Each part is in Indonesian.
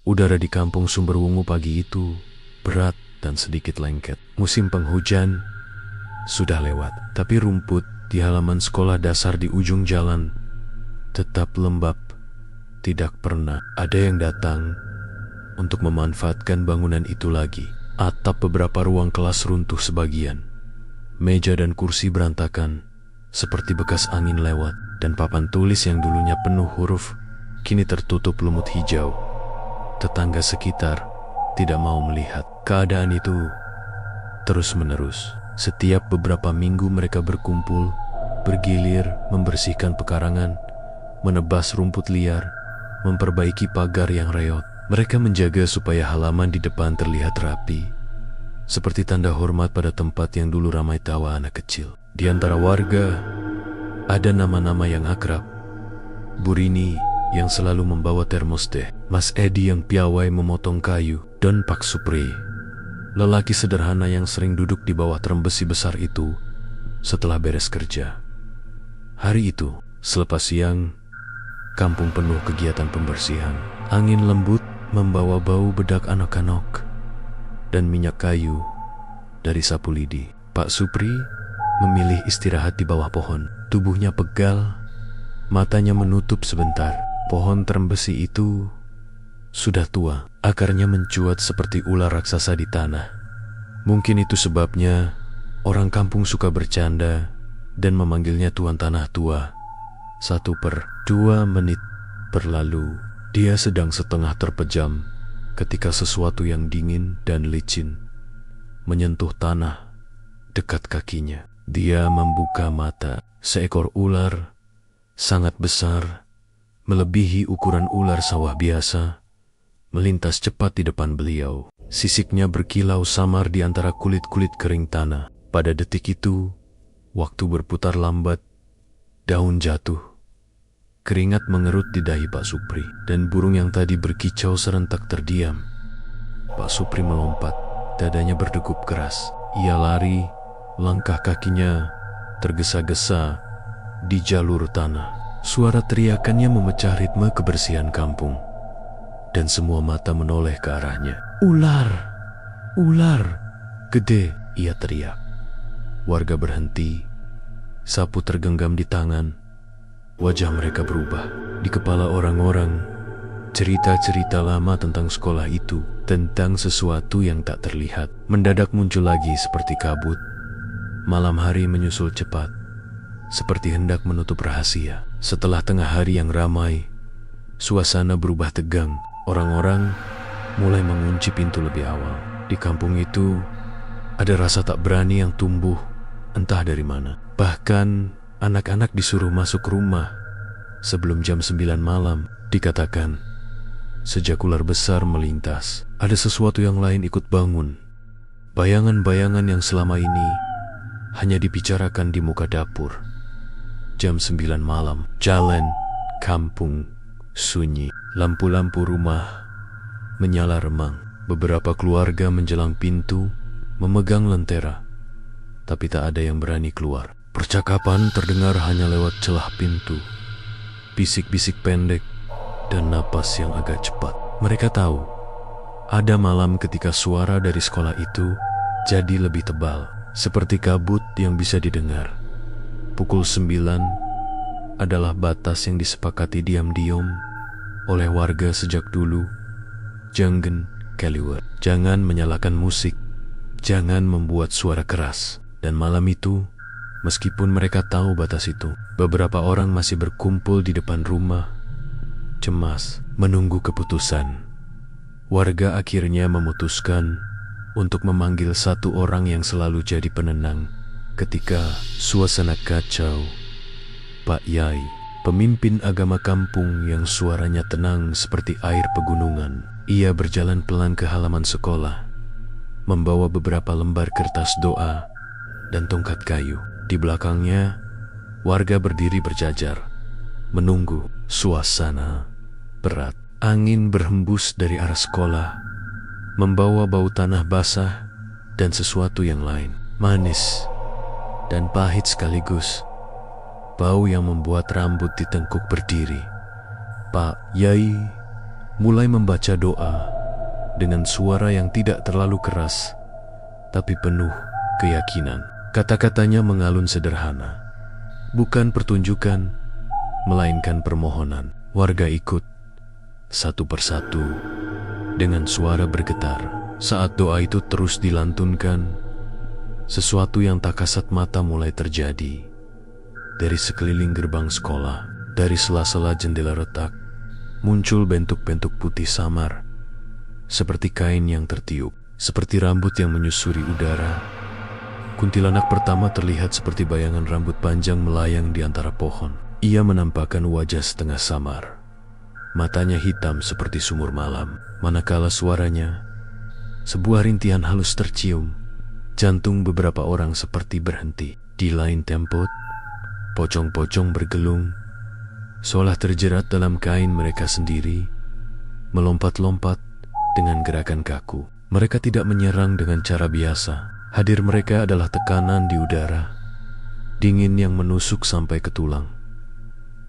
Udara di kampung Sumberwungu pagi itu berat dan sedikit lengket. Musim penghujan sudah lewat, tapi rumput di halaman sekolah dasar di ujung jalan tetap lembab. Tidak pernah ada yang datang untuk memanfaatkan bangunan itu lagi. Atap beberapa ruang kelas runtuh sebagian. Meja dan kursi berantakan seperti bekas angin lewat, dan papan tulis yang dulunya penuh huruf kini tertutup lumut hijau. Tetangga sekitar tidak mau melihat keadaan itu terus-menerus. Setiap beberapa minggu mereka berkumpul, bergilir, membersihkan pekarangan, menebas rumput liar, memperbaiki pagar yang reot. Mereka menjaga supaya halaman di depan terlihat rapi, seperti tanda hormat pada tempat yang dulu ramai tawa anak kecil. Di antara warga, ada nama-nama yang akrab. Bu Rini yang selalu membawa termos teh, Mas Edi yang piawai memotong kayu, dan Pak Supri, lelaki sederhana yang sering duduk di bawah terembesi besar itu setelah beres kerja. Hari itu, selepas siang, kampung penuh kegiatan pembersihan. Angin lembut membawa bau bedak anak-anak dan minyak kayu dari sapu lidi. Pak Supri memilih istirahat di bawah pohon. Tubuhnya pegal, matanya menutup sebentar. Pohon terembesi itu sudah tua, akarnya mencuat seperti ular raksasa di tanah. Mungkin itu sebabnya orang kampung suka bercanda dan memanggilnya Tuan Tanah Tua. 1/2 menit berlalu, dia sedang setengah terpejam ketika sesuatu yang dingin dan licin menyentuh tanah dekat kakinya. Dia membuka mata. Seekor ular sangat besar, melebihi ukuran ular sawah biasa, melintas cepat di depan beliau. Sisiknya berkilau samar di antara kulit-kulit kering tanah. Pada detik itu, waktu berputar lambat, daun jatuh. Keringat mengerut di dahi Pak Supri, dan burung yang tadi berkicau serentak terdiam. Pak Supri melompat, dadanya berdegup keras. Ia lari, langkah kakinya tergesa-gesa di jalur tanah. Suara teriakannya memecah ritme kebersihan kampung, dan semua mata menoleh ke arahnya. Ular! Ular! Gede! Ia teriak. Warga berhenti, sapu tergenggam di tangan. Wajah mereka berubah. Di kepala orang-orang, cerita-cerita lama tentang sekolah itu, tentang sesuatu yang tak terlihat, mendadak muncul lagi seperti kabut. Malam hari menyusul cepat, seperti hendak menutup rahasia. Setelah tengah hari yang ramai, suasana berubah tegang. Orang-orang mulai mengunci pintu lebih awal. Di kampung itu, ada rasa tak berani yang tumbuh, entah dari mana. Bahkan, anak-anak disuruh masuk rumah sebelum jam 9 malam. Dikatakan, sejak ular besar melintas, ada sesuatu yang lain ikut bangun. Bayangan-bayangan yang selama ini hanya dibicarakan di muka dapur. Jam 9 malam, jalan kampung sunyi. Lampu-lampu rumah menyala remang. Beberapa keluarga menjelang pintu, memegang lentera, tapi tak ada yang berani keluar. Percakapan terdengar hanya lewat celah pintu, bisik-bisik pendek, dan napas yang agak cepat. Mereka tahu, ada malam ketika suara dari sekolah itu jadi lebih tebal, seperti kabut yang bisa didengar. Pukul 9 adalah batas yang disepakati diam-diam oleh warga sejak dulu. Jangan keluar, jangan menyalakan musik, jangan membuat suara keras. Dan malam itu, meskipun mereka tahu batas itu, beberapa orang masih berkumpul di depan rumah, cemas, menunggu keputusan. Warga akhirnya memutuskan untuk memanggil satu orang yang selalu jadi penenang ketika suasana kacau. Pak Yai, pemimpin agama kampung yang suaranya tenang seperti air pegunungan. Ia berjalan pelan ke halaman sekolah, membawa beberapa lembar kertas doa dan tongkat kayu. Di belakangnya, warga berdiri berjajar, menunggu. Suasana berat. Angin berhembus dari arah sekolah, membawa bau tanah basah dan sesuatu yang lain. Manis dan pahit sekaligus. Bau yang membuat rambut di tengkuk berdiri. Pak Yai mulai membaca doa dengan suara yang tidak terlalu keras, tapi penuh keyakinan. Kata-katanya mengalun sederhana, bukan pertunjukan, melainkan permohonan. Warga ikut, satu persatu, dengan suara bergetar. Saat doa itu terus dilantunkan, sesuatu yang tak kasat mata mulai terjadi. Dari sekeliling gerbang sekolah, dari sela-sela jendela retak, muncul bentuk-bentuk putih samar, seperti kain yang tertiup, seperti rambut yang menyusuri udara. Kuntilanak pertama terlihat seperti bayangan rambut panjang melayang di antara pohon. Ia menampakkan wajah setengah samar, matanya hitam seperti sumur malam. Manakala suaranya, sebuah rintihan halus tercium. Jantung beberapa orang seperti berhenti. Di lain tempo, pocong-pocong bergelung, seolah terjerat dalam kain mereka sendiri, melompat-lompat dengan gerakan kaku. Mereka tidak menyerang dengan cara biasa. Hadir mereka adalah tekanan di udara, dingin yang menusuk sampai ke tulang.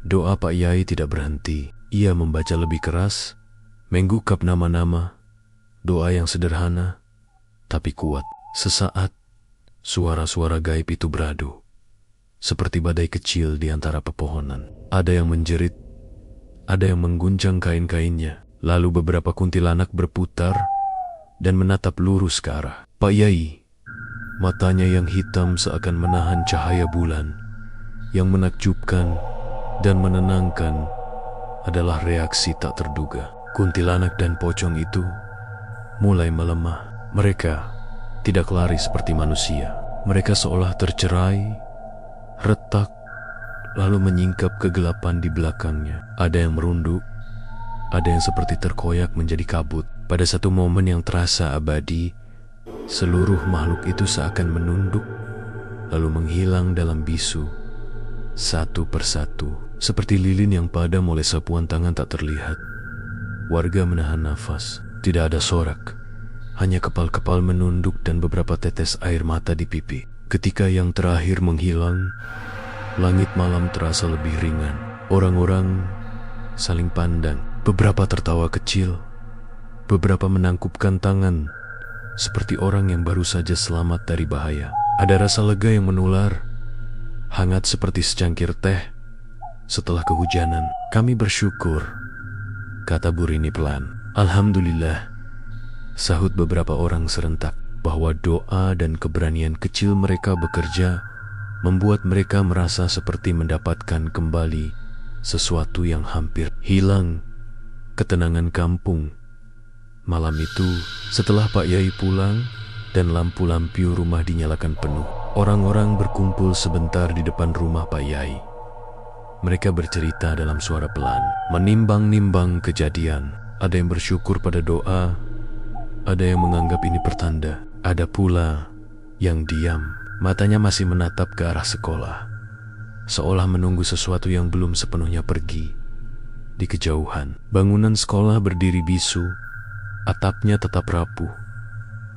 Doa Pak Yai tidak berhenti. Ia membaca lebih keras, menggukap nama-nama. Doa yang sederhana, tapi kuat. Sesaat, suara-suara gaib itu beradu, seperti badai kecil di antara pepohonan. Ada yang menjerit, ada yang mengguncang kain-kainnya. Lalu beberapa kuntilanak berputar dan menatap lurus ke arah Pak Yai. Matanya yang hitam seakan menahan cahaya bulan. Yang menakjubkan dan menenangkan adalah reaksi tak terduga. Kuntilanak dan pocong itu mulai melemah. Mereka tidak lari seperti manusia. Mereka seolah tercerai, retak, lalu menyingkap kegelapan di belakangnya. Ada yang merunduk, ada yang seperti terkoyak menjadi kabut. Pada satu momen yang terasa abadi, seluruh makhluk itu seakan menunduk, lalu menghilang dalam bisu, satu persatu, seperti lilin yang padam oleh sapuan tangan tak terlihat. Warga menahan nafas, tidak ada sorak, hanya kepal-kepal menunduk dan beberapa tetes air mata di pipi. Ketika yang terakhir menghilang, langit malam terasa lebih ringan. Orang-orang saling pandang, beberapa tertawa kecil, beberapa menangkupkan tangan, seperti orang yang baru saja selamat dari bahaya. Ada rasa lega yang menular, hangat seperti secangkir teh setelah kehujanan. Kami bersyukur, kata Bu Rini pelan. Alhamdulillah, sahut beberapa orang serentak, bahwa doa dan keberanian kecil mereka bekerja membuat mereka merasa seperti mendapatkan kembali sesuatu yang hampir hilang, ketenangan kampung. Malam itu, setelah Pak Yai pulang dan lampu-lampu rumah dinyalakan penuh, orang-orang berkumpul sebentar di depan rumah Pak Yai. Mereka bercerita dalam suara pelan, menimbang-nimbang kejadian. Ada yang bersyukur pada doa, ada yang menganggap ini pertanda. Ada pula yang diam, matanya masih menatap ke arah sekolah, seolah menunggu sesuatu yang belum sepenuhnya pergi. Di kejauhan, bangunan sekolah berdiri bisu. Atapnya tetap rapuh,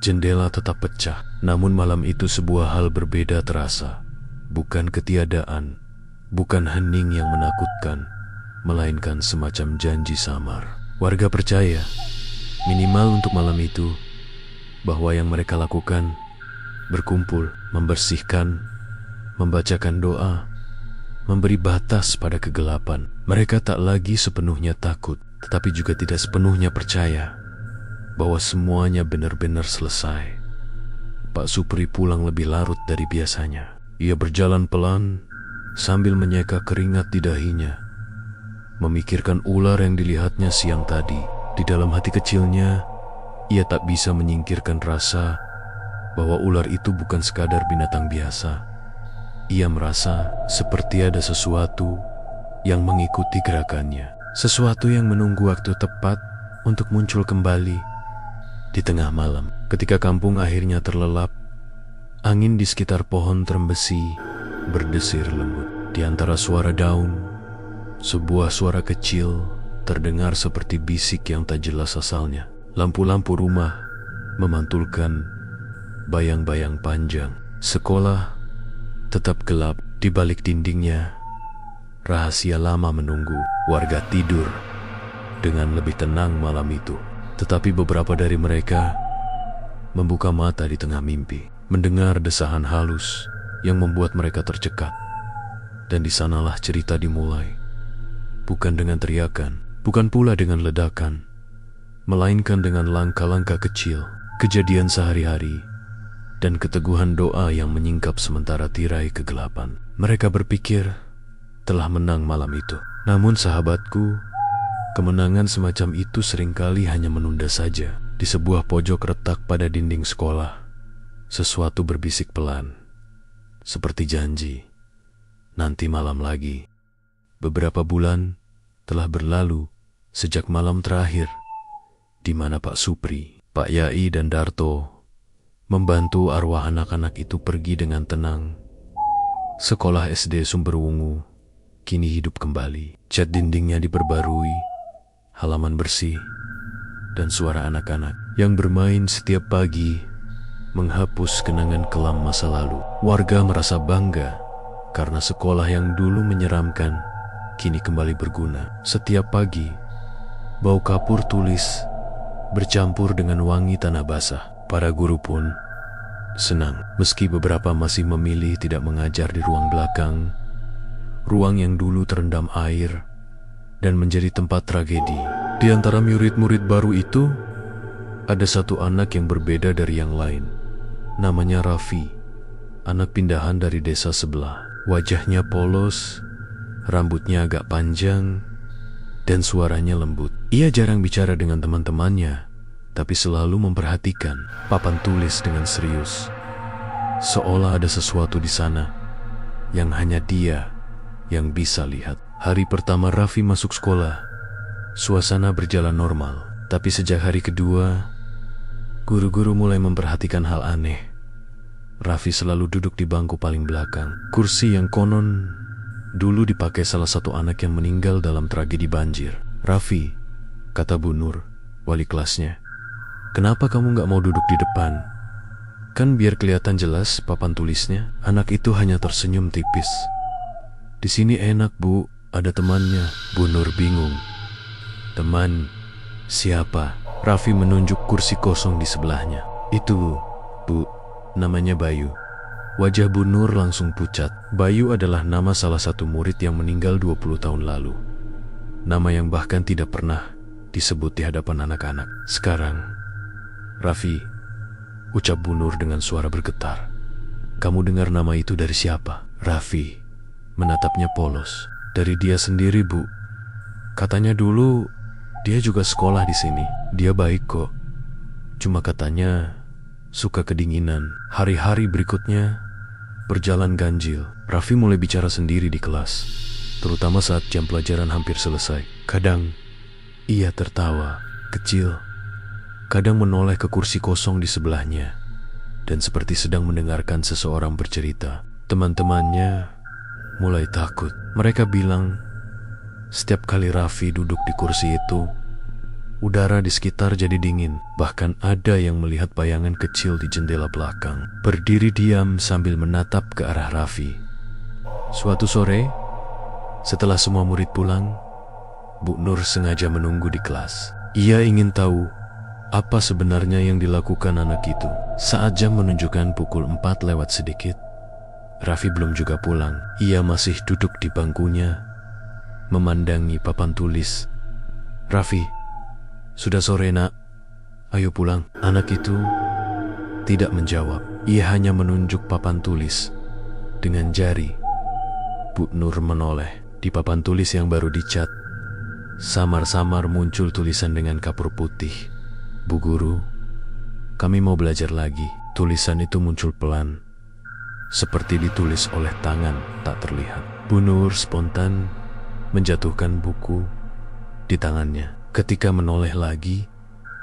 jendela tetap pecah. Namun malam itu sebuah hal berbeda terasa. Bukan ketiadaan, bukan hening yang menakutkan, melainkan semacam janji samar. Warga percaya, minimal untuk malam itu, bahwa yang mereka lakukan, berkumpul, membersihkan, membacakan doa, memberi batas pada kegelapan. Mereka tak lagi sepenuhnya takut, tetapi juga tidak sepenuhnya percaya bahwa semuanya benar-benar selesai. Pak Supri pulang lebih larut dari biasanya. Ia berjalan pelan sambil menyeka keringat di dahinya, memikirkan ular yang dilihatnya siang tadi. Di dalam hati kecilnya, ia tak bisa menyingkirkan rasa bahwa ular itu bukan sekadar binatang biasa. Ia merasa seperti ada sesuatu yang mengikuti gerakannya, sesuatu yang menunggu waktu tepat untuk muncul kembali. Di tengah malam, ketika kampung akhirnya terlelap, angin di sekitar pohon terembesi berdesir lembut. Di antara suara daun, sebuah suara kecil terdengar seperti bisik yang tak jelas asalnya. Lampu-lampu rumah memantulkan bayang-bayang panjang. Sekolah tetap gelap. Di balik dindingnya, rahasia lama menunggu. Warga tidur, dengan lebih tenang malam itu. Tetapi beberapa dari mereka membuka mata di tengah mimpi, mendengar desahan halus yang membuat mereka tercekat. Dan di sanalah cerita dimulai. Bukan dengan teriakan, bukan pula dengan ledakan, melainkan dengan langkah-langkah kecil, kejadian sehari-hari, dan keteguhan doa yang menyingkap sementara tirai kegelapan. Mereka berpikir telah menang malam itu. Namun sahabatku, kemenangan semacam itu seringkali hanya menunda saja. Di sebuah pojok retak pada dinding sekolah, sesuatu berbisik pelan, seperti janji. Nanti malam lagi. Beberapa bulan telah berlalu sejak malam terakhir, di mana Pak Supri, Pak Yai, dan Darto membantu arwah anak-anak itu pergi dengan tenang. Sekolah SD Sumberwungu kini hidup kembali. Cat dindingnya diperbarui, halaman bersih, dan suara anak-anak yang bermain setiap pagi menghapus kenangan kelam masa lalu. Warga merasa bangga karena sekolah yang dulu menyeramkan kini kembali berguna. Setiap pagi, bau kapur tulis bercampur dengan wangi tanah basah. Para guru pun senang, meski beberapa masih memilih tidak mengajar di ruang belakang, ruang yang dulu terendam air dan menjadi tempat tragedi. Di antara murid-murid baru itu, ada satu anak yang berbeda dari yang lain. Namanya Raffi, anak pindahan dari desa sebelah. Wajahnya polos, rambutnya agak panjang, dan suaranya lembut. Ia jarang bicara dengan teman-temannya, tapi selalu memperhatikan papan tulis dengan serius. Seolah ada sesuatu di sana yang hanya dia yang bisa lihat. Hari pertama Raffi masuk sekolah, suasana berjalan normal. Tapi sejak hari kedua, guru-guru mulai memperhatikan hal aneh. Raffi selalu duduk di bangku paling belakang, kursi yang konon dulu dipakai salah satu anak yang meninggal dalam tragedi banjir. "Raffi," kata Bu Nur, wali kelasnya, "kenapa kamu gak mau duduk di depan? Kan biar kelihatan jelas papan tulisnya." Anak itu hanya tersenyum tipis. "Di sini enak, Bu, ada temannya." Bu Nur bingung. "Teman siapa?" Raffi menunjuk kursi kosong di sebelahnya. "Itu, Bu, namanya Bayu." Wajah Bu Nur langsung pucat. Bayu adalah nama salah satu murid yang meninggal 20 tahun lalu. Nama yang bahkan tidak pernah disebut di hadapan anak-anak. "Sekarang, Raffi," ucap Bu Nur dengan suara bergetar, "kamu dengar nama itu dari siapa?" Raffi menatapnya polos. "Dari dia sendiri, Bu. Katanya dulu dia juga sekolah di sini. Dia baik kok. Cuma katanya suka kedinginan." Hari-hari berikutnya berjalan ganjil. Raffi mulai bicara sendiri di kelas, terutama saat jam pelajaran hampir selesai. Kadang ia tertawa kecil, kadang menoleh ke kursi kosong di sebelahnya, dan seperti sedang mendengarkan seseorang bercerita. Teman-temannya mulai takut. Mereka bilang setiap kali Raffi duduk di kursi itu, udara di sekitar jadi dingin. Bahkan ada yang melihat bayangan kecil di jendela belakang, berdiri diam sambil menatap ke arah Raffi. Suatu sore, setelah semua murid pulang, Bu Nur sengaja menunggu di kelas. Ia ingin tahu apa sebenarnya yang dilakukan anak itu. Saat jam menunjukkan pukul 4 lewat sedikit, Raffi belum juga pulang. Ia masih duduk di bangkunya, memandangi papan tulis. "Raffi, sudah sore, Nak. Ayo pulang." Anak itu tidak menjawab. Ia hanya menunjuk papan tulis dengan jari. Bu Nur menoleh. Di papan tulis yang baru dicat, samar-samar muncul tulisan dengan kapur putih. "Bu Guru, kami mau belajar lagi." Tulisan itu muncul pelan, seperti ditulis oleh tangan tak terlihat. Bu Nur spontan menjatuhkan buku di tangannya. Ketika menoleh lagi,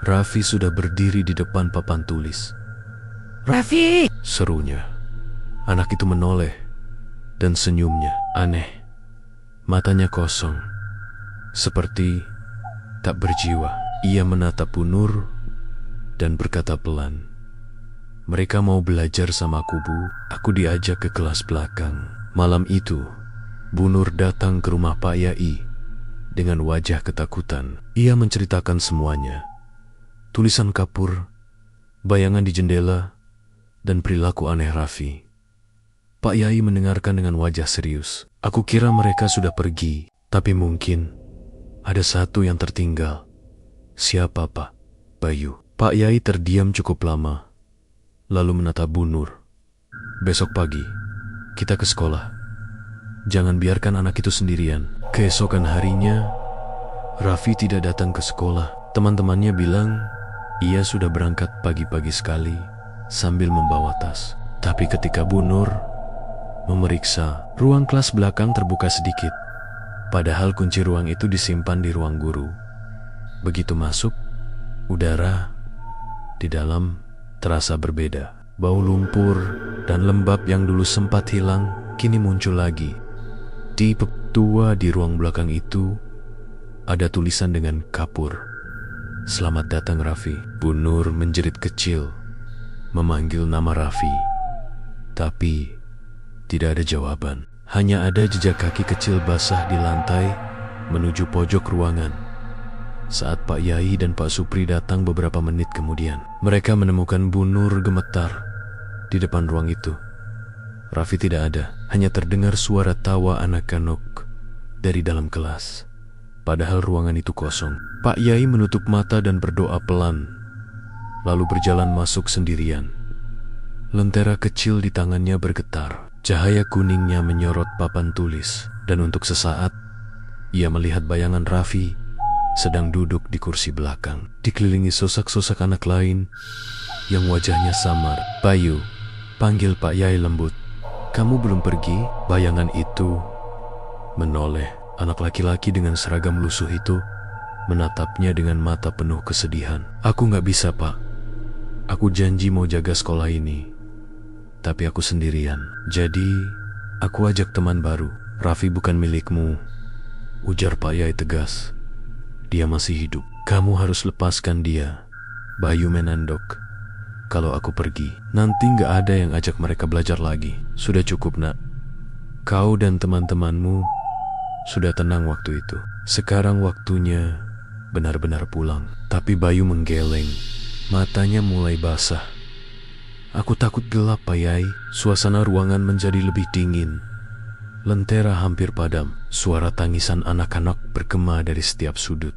Raffi sudah berdiri di depan papan tulis. "Raffi!" serunya. Anak itu menoleh, dan senyumnya aneh. Matanya kosong, seperti tak berjiwa. Ia menatap Bu Nur dan berkata pelan, "Mereka mau belajar sama aku, Bu. Aku diajak ke kelas belakang." Malam itu, Bu Nur datang ke rumah Pak Yai dengan wajah ketakutan. Ia menceritakan semuanya. Tulisan kapur, bayangan di jendela, dan perilaku aneh Raffi. Pak Yai mendengarkan dengan wajah serius. Aku kira mereka sudah pergi, tapi mungkin ada satu yang tertinggal. Siapa, Pak? Bayu. Pak Yai terdiam cukup lama, lalu menatap Bu Nur. Besok pagi, kita ke sekolah. Jangan biarkan anak itu sendirian. Keesokan harinya, Raffi tidak datang ke sekolah. Teman-temannya bilang, ia sudah berangkat pagi-pagi sekali sambil membawa tas. Tapi ketika Bu Nur memeriksa, ruang kelas belakang terbuka sedikit. Padahal kunci ruang itu disimpan di ruang guru. Begitu masuk, udara di dalam terasa berbeda. Bau lumpur dan lembab yang dulu sempat hilang, kini muncul lagi. Di tua di ruang belakang itu, ada tulisan dengan kapur. Selamat datang Raffi. Bu Nur menjerit kecil, memanggil nama Raffi. Tapi tidak ada jawaban. Hanya ada jejak kaki kecil basah di lantai menuju pojok ruangan. Saat Pak Yai dan Pak Supri datang beberapa menit kemudian, mereka menemukan Bu Nur gemetar di depan ruang itu. Raffi tidak ada, hanya terdengar suara tawa anak-anak dari dalam kelas. Padahal ruangan itu kosong. Pak Yai menutup mata dan berdoa pelan, lalu berjalan masuk sendirian. Lentera kecil di tangannya bergetar. Cahaya kuningnya menyorot papan tulis, dan untuk sesaat, ia melihat bayangan Raffi sedang duduk di kursi belakang, dikelilingi sosak-sosak anak lain yang wajahnya samar. Bayu, panggil Pak Yai lembut. Kamu belum pergi? Bayangan itu menoleh. Anak laki-laki dengan seragam lusuh itu menatapnya dengan mata penuh kesedihan. Aku gak bisa, Pak. Aku janji mau jaga sekolah ini, tapi aku sendirian. Jadi, aku ajak teman baru. Raffi bukan milikmu, ujar Pak Yai tegas. Dia masih hidup. Kamu harus lepaskan dia. Bayu menandok. Kalau aku pergi, nanti gak ada yang ajak mereka belajar lagi. Sudah cukup, nak. Kau dan teman-temanmu sudah tenang waktu itu. Sekarang waktunya benar-benar pulang. Tapi Bayu menggeleng. Matanya mulai basah. Aku takut gelap, Pak Yai. Suasana ruangan menjadi lebih dingin. Lentera hampir padam. Suara tangisan anak-anak bergema dari setiap sudut,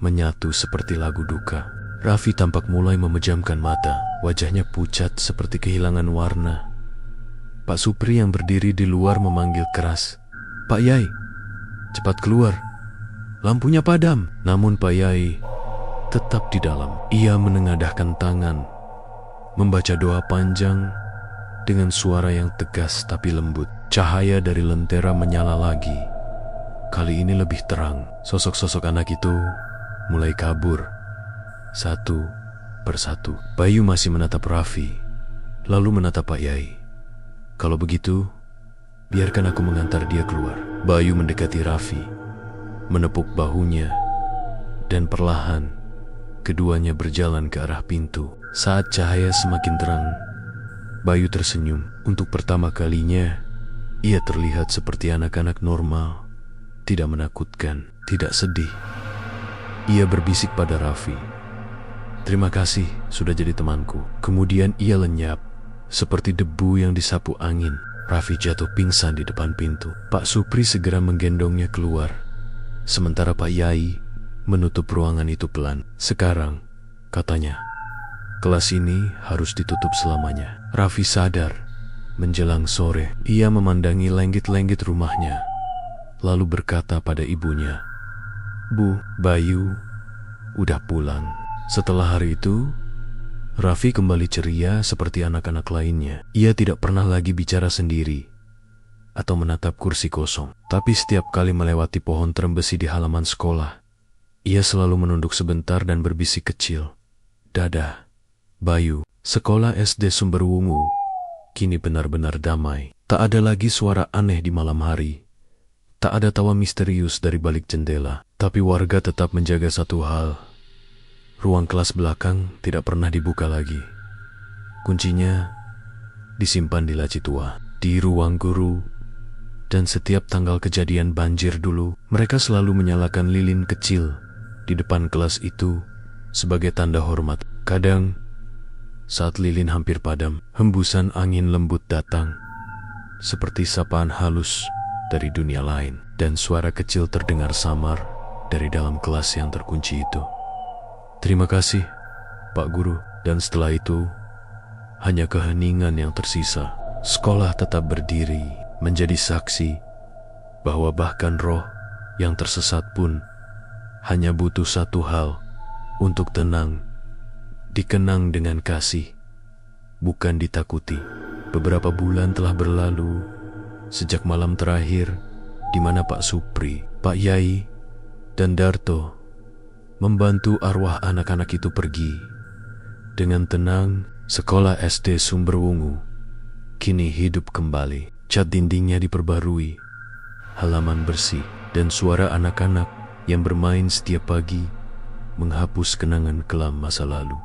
menyatu seperti lagu duka. Raffi tampak mulai memejamkan mata. Wajahnya pucat seperti kehilangan warna. Pak Supri yang berdiri di luar memanggil keras. Pak Yai, cepat keluar. Lampunya padam. Namun Pak Yai tetap di dalam. Ia menengadahkan tangan, membaca doa panjang dengan suara yang tegas tapi lembut. Cahaya dari lentera menyala lagi. Kali ini lebih terang. Sosok-sosok anak itu mulai kabur, satu persatu. Bayu masih menatap Raffi, lalu menatap Pak Yai. Kalau begitu, biarkan aku mengantar dia keluar. Bayu mendekati Raffi, menepuk bahunya, dan perlahan keduanya berjalan ke arah pintu. Saat cahaya semakin terang, Bayu tersenyum. Untuk pertama kalinya, ia terlihat seperti anak-anak normal, tidak menakutkan, tidak sedih. Ia berbisik pada Raffi, terima kasih sudah jadi temanku. Kemudian ia lenyap, seperti debu yang disapu angin. Raffi jatuh pingsan di depan pintu. Pak Supri segera menggendongnya keluar, sementara Pak Yai menutup ruangan itu pelan. Sekarang, katanya, kelas ini harus ditutup selamanya. Raffi sadar. Menjelang sore, ia memandangi lenggit-lenggit rumahnya, lalu berkata pada ibunya, Bu, Bayu udah pulang. Setelah hari itu, Raffi kembali ceria seperti anak-anak lainnya. Ia tidak pernah lagi bicara sendiri atau menatap kursi kosong. Tapi setiap kali melewati pohon terembesi di halaman sekolah, ia selalu menunduk sebentar dan berbisik kecil, Dadah, Bayu. Sekolah SD Sumberwungu kini benar-benar damai. Tak ada lagi suara aneh di malam hari. Tak ada tawa misterius dari balik jendela. Tapi warga tetap menjaga satu hal. Ruang kelas belakang tidak pernah dibuka lagi. Kuncinya disimpan di laci tua. Di ruang guru, Dan setiap tanggal kejadian banjir dulu, mereka selalu menyalakan lilin kecil di depan kelas itu sebagai tanda hormat. Kadang, saat lilin hampir padam, hembusan angin lembut datang, seperti sapaan halus dari dunia lain, dan suara kecil terdengar samar dari dalam kelas yang terkunci itu. "Terima kasih, Pak Guru." Dan setelah itu, hanya keheningan yang tersisa. Sekolah tetap berdiri, menjadi saksi bahwa bahkan roh yang tersesat pun hanya butuh satu hal untuk tenang, dikenang dengan kasih, bukan ditakuti. Beberapa bulan telah berlalu sejak malam terakhir di mana Pak Supri, Pak Yai, dan Darto membantu arwah anak-anak itu pergi. Dengan tenang, sekolah SD Sumberwungu kini hidup kembali. Cat dindingnya diperbarui, halaman bersih, dan suara anak-anak yang bermain setiap pagi menghapus kenangan kelam masa lalu.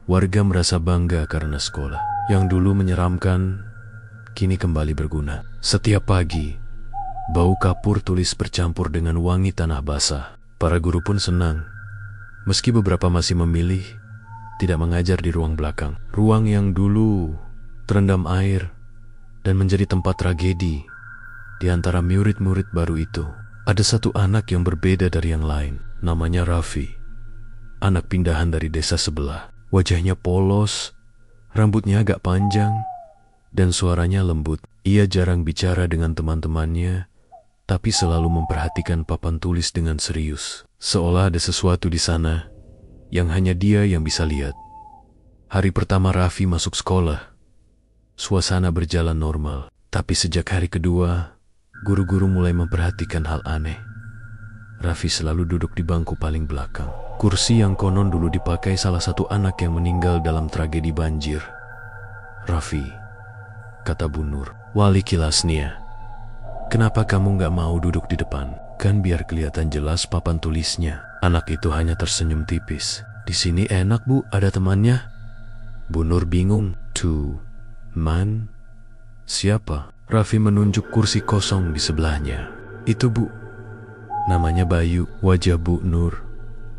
Warga merasa bangga karena sekolah yang dulu menyeramkan kini kembali berguna. Setiap pagi, bau kapur tulis bercampur dengan wangi tanah basah. Para guru pun senang, meski beberapa masih memilih tidak mengajar di ruang belakang. Ruang yang dulu terendam air dan menjadi tempat tragedi. Di antara murid-murid baru itu, ada satu anak yang berbeda dari yang lain. Namanya Raffi, anak pindahan dari desa sebelah. Wajahnya polos, rambutnya agak panjang, dan suaranya lembut. Ia jarang bicara dengan teman-temannya, tapi selalu memperhatikan papan tulis dengan serius, seolah ada sesuatu di sana yang hanya dia yang bisa lihat. Hari pertama Raffi masuk sekolah, suasana berjalan normal. Tapi sejak hari kedua, guru-guru mulai memperhatikan hal aneh. Raffi selalu duduk di bangku paling belakang, kursi yang konon dulu dipakai salah satu anak yang meninggal dalam tragedi banjir. "Raffi," kata Bu Nur, wali kelasnya, "kenapa kamu gak mau duduk di depan? Kan biar kelihatan jelas papan tulisnya." Anak itu hanya tersenyum tipis. "Di sini enak, Bu, ada temannya." Bu Nur bingung. "Man? Siapa?" Raffi menunjuk kursi kosong di sebelahnya. "Itu, Bu. Namanya Bayu." Wajah Bu Nur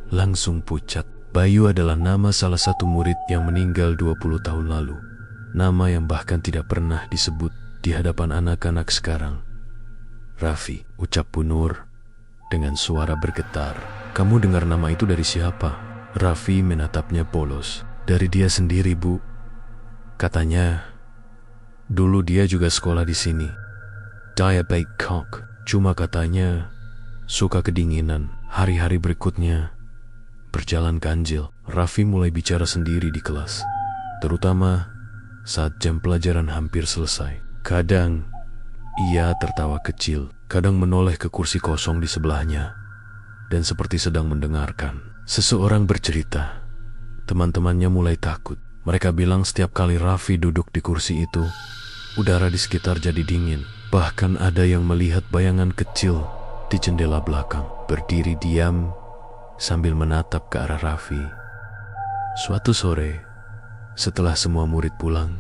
langsung pucat. Bayu adalah nama salah satu murid yang meninggal 20 tahun lalu. Nama yang bahkan tidak pernah disebut di hadapan anak-anak sekarang. "Raffi," ucap Bu Nur dengan suara bergetar. "Kamu dengar nama itu dari siapa?" Raffi menatapnya polos. "Dari dia sendiri, Bu. Katanya dulu dia juga sekolah di sini. Diabetic cock. Cuma katanya suka kedinginan. Hari-hari berikutnya berjalan ganjil." Raffi mulai bicara sendiri di kelas, terutama saat jam pelajaran hampir selesai. Kadang ia tertawa kecil, kadang menoleh ke kursi kosong di sebelahnya, dan seperti sedang mendengarkan. Seseorang bercerita, teman-temannya mulai takut. Mereka bilang setiap kali Raffi duduk di kursi itu, udara di sekitar jadi dingin. Bahkan ada yang melihat bayangan kecil di jendela belakang, berdiri diam sambil menatap ke arah Raffi. Suatu sore, setelah semua murid pulang,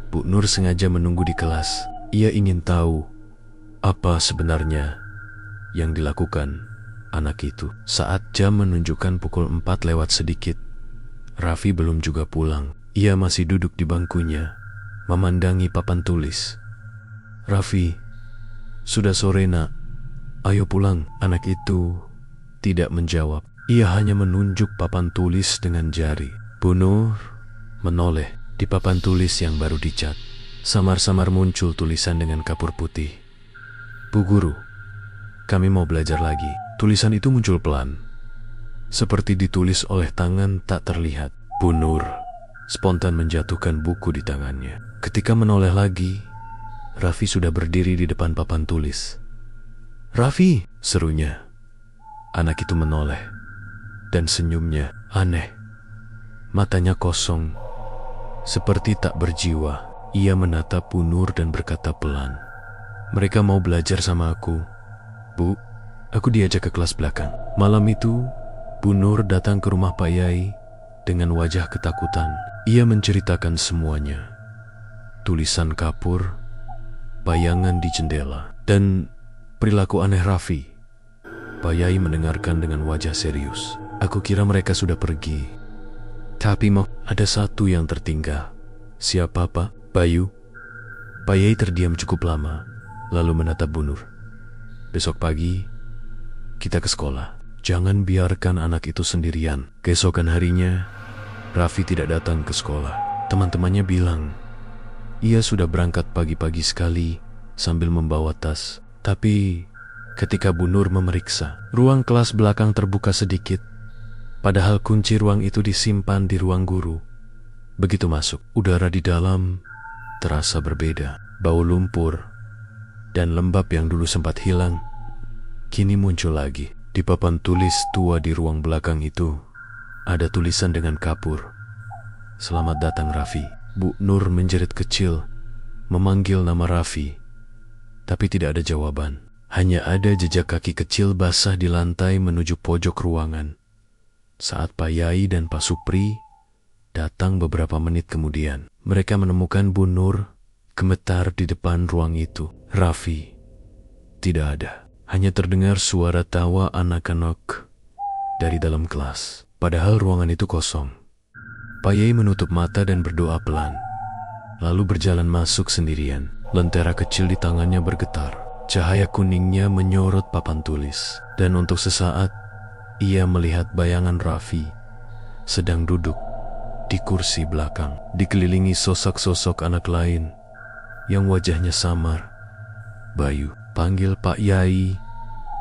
Bu Nur sengaja menunggu di kelas. Ia ingin tahu apa sebenarnya yang dilakukan anak itu. Saat jam menunjukkan pukul 4 lewat sedikit, Raffi belum juga pulang. Ia masih duduk di bangkunya, memandangi papan tulis. "Raffi, sudah sore nak, ayo pulang." Anak itu tidak menjawab. Ia hanya menunjuk papan tulis dengan jari. Bu Nur menoleh. Di papan tulis yang baru dicat, samar-samar muncul tulisan dengan kapur putih. "Bu Guru, kami mau belajar lagi." Tulisan itu muncul pelan, seperti ditulis oleh tangan tak terlihat. Bu Nur spontan menjatuhkan buku di tangannya. Ketika menoleh lagi, Raffi sudah berdiri di depan papan tulis. "Raffi!" serunya. Anak itu menoleh, dan senyumnya aneh. Matanya kosong, seperti tak berjiwa. Ia menatap Bu Nur dan berkata pelan, "Mereka mau belajar sama aku, Bu." Aku diajak ke kelas belakang. Malam itu, Bu Nur datang ke rumah Pak Yai dengan wajah ketakutan. Ia menceritakan semuanya. Tulisan kapur, bayangan di jendela, dan perilaku aneh Raffi. Pak Yai mendengarkan dengan wajah serius. Aku kira mereka sudah pergi. Tapi ada satu yang tertinggal. Siapa, Pak? Bayu? Pak Yai terdiam cukup lama, lalu menatap Bu Nur. Besok pagi, kita ke sekolah. Jangan biarkan anak itu sendirian. Keesokan harinya, Raffi tidak datang ke sekolah. Teman-temannya bilang, ia sudah berangkat pagi-pagi sekali sambil membawa tas. Tapi ketika Bu Nur memeriksa, ruang kelas belakang terbuka sedikit. Padahal kunci ruang itu disimpan di ruang guru. Begitu masuk, udara di dalam terasa berbeda. Bau lumpur dan lembab yang dulu sempat hilang, kini muncul lagi. Di papan tulis tua di ruang belakang itu, ada tulisan dengan kapur. Selamat datang Raffi. Bu Nur menjerit kecil, memanggil nama Raffi. Tapi tidak ada jawaban. Hanya ada jejak kaki kecil basah di lantai menuju pojok ruangan. Saat Pak Yai dan Pak Supri datang beberapa menit kemudian, mereka menemukan Bu Nur gemetar di depan ruang itu. Raffi tidak ada. Hanya terdengar suara tawa anak-anak dari dalam kelas. Padahal ruangan itu kosong. Pak Yai menutup mata dan berdoa pelan. Lalu berjalan masuk sendirian. Lentera kecil di tangannya bergetar. Cahaya kuningnya menyorot papan tulis. Dan untuk sesaat, ia melihat bayangan Raffi sedang duduk di kursi belakang, dikelilingi sosok-sosok anak lain yang wajahnya samar. Bayu, panggil Pak Yai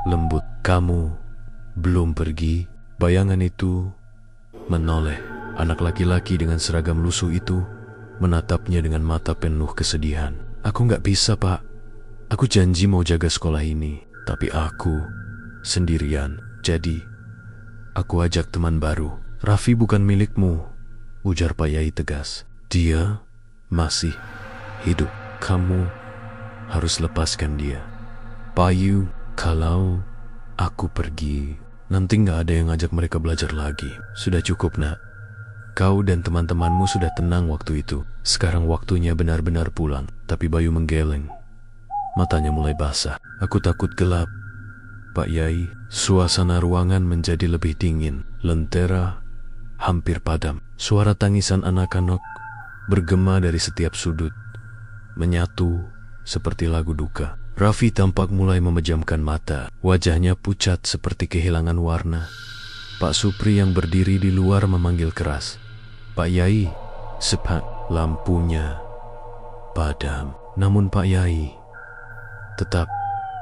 lembut. Kamu belum pergi? Bayangan itu menoleh. Anak laki-laki dengan seragam lusuh itu menatapnya dengan mata penuh kesedihan. Aku nggak bisa, Pak. Aku janji mau jaga sekolah ini. Tapi aku sendirian. Jadi, aku ajak teman baru. Raffi bukan milikmu, ujar Pak Yai tegas. Dia masih hidup. Kamu harus lepaskan dia. Bayu, kalau aku pergi, nanti nggak ada yang ngajak mereka belajar lagi. Sudah cukup, Nak. Kau dan teman-temanmu sudah tenang waktu itu. Sekarang waktunya benar-benar pulang. Tapi Bayu menggeleng. Matanya mulai basah. Aku takut gelap, Pak Yai. Suasana ruangan menjadi lebih dingin. Lentera hampir padam. Suara tangisan anak-anak bergema dari setiap sudut, menyatu seperti lagu duka. Raffi tampak mulai memejamkan mata. Wajahnya pucat seperti kehilangan warna. Pak Supri yang berdiri di luar memanggil keras. Pak Yai, sepak. Lampunya padam. Namun Pak Yai tetap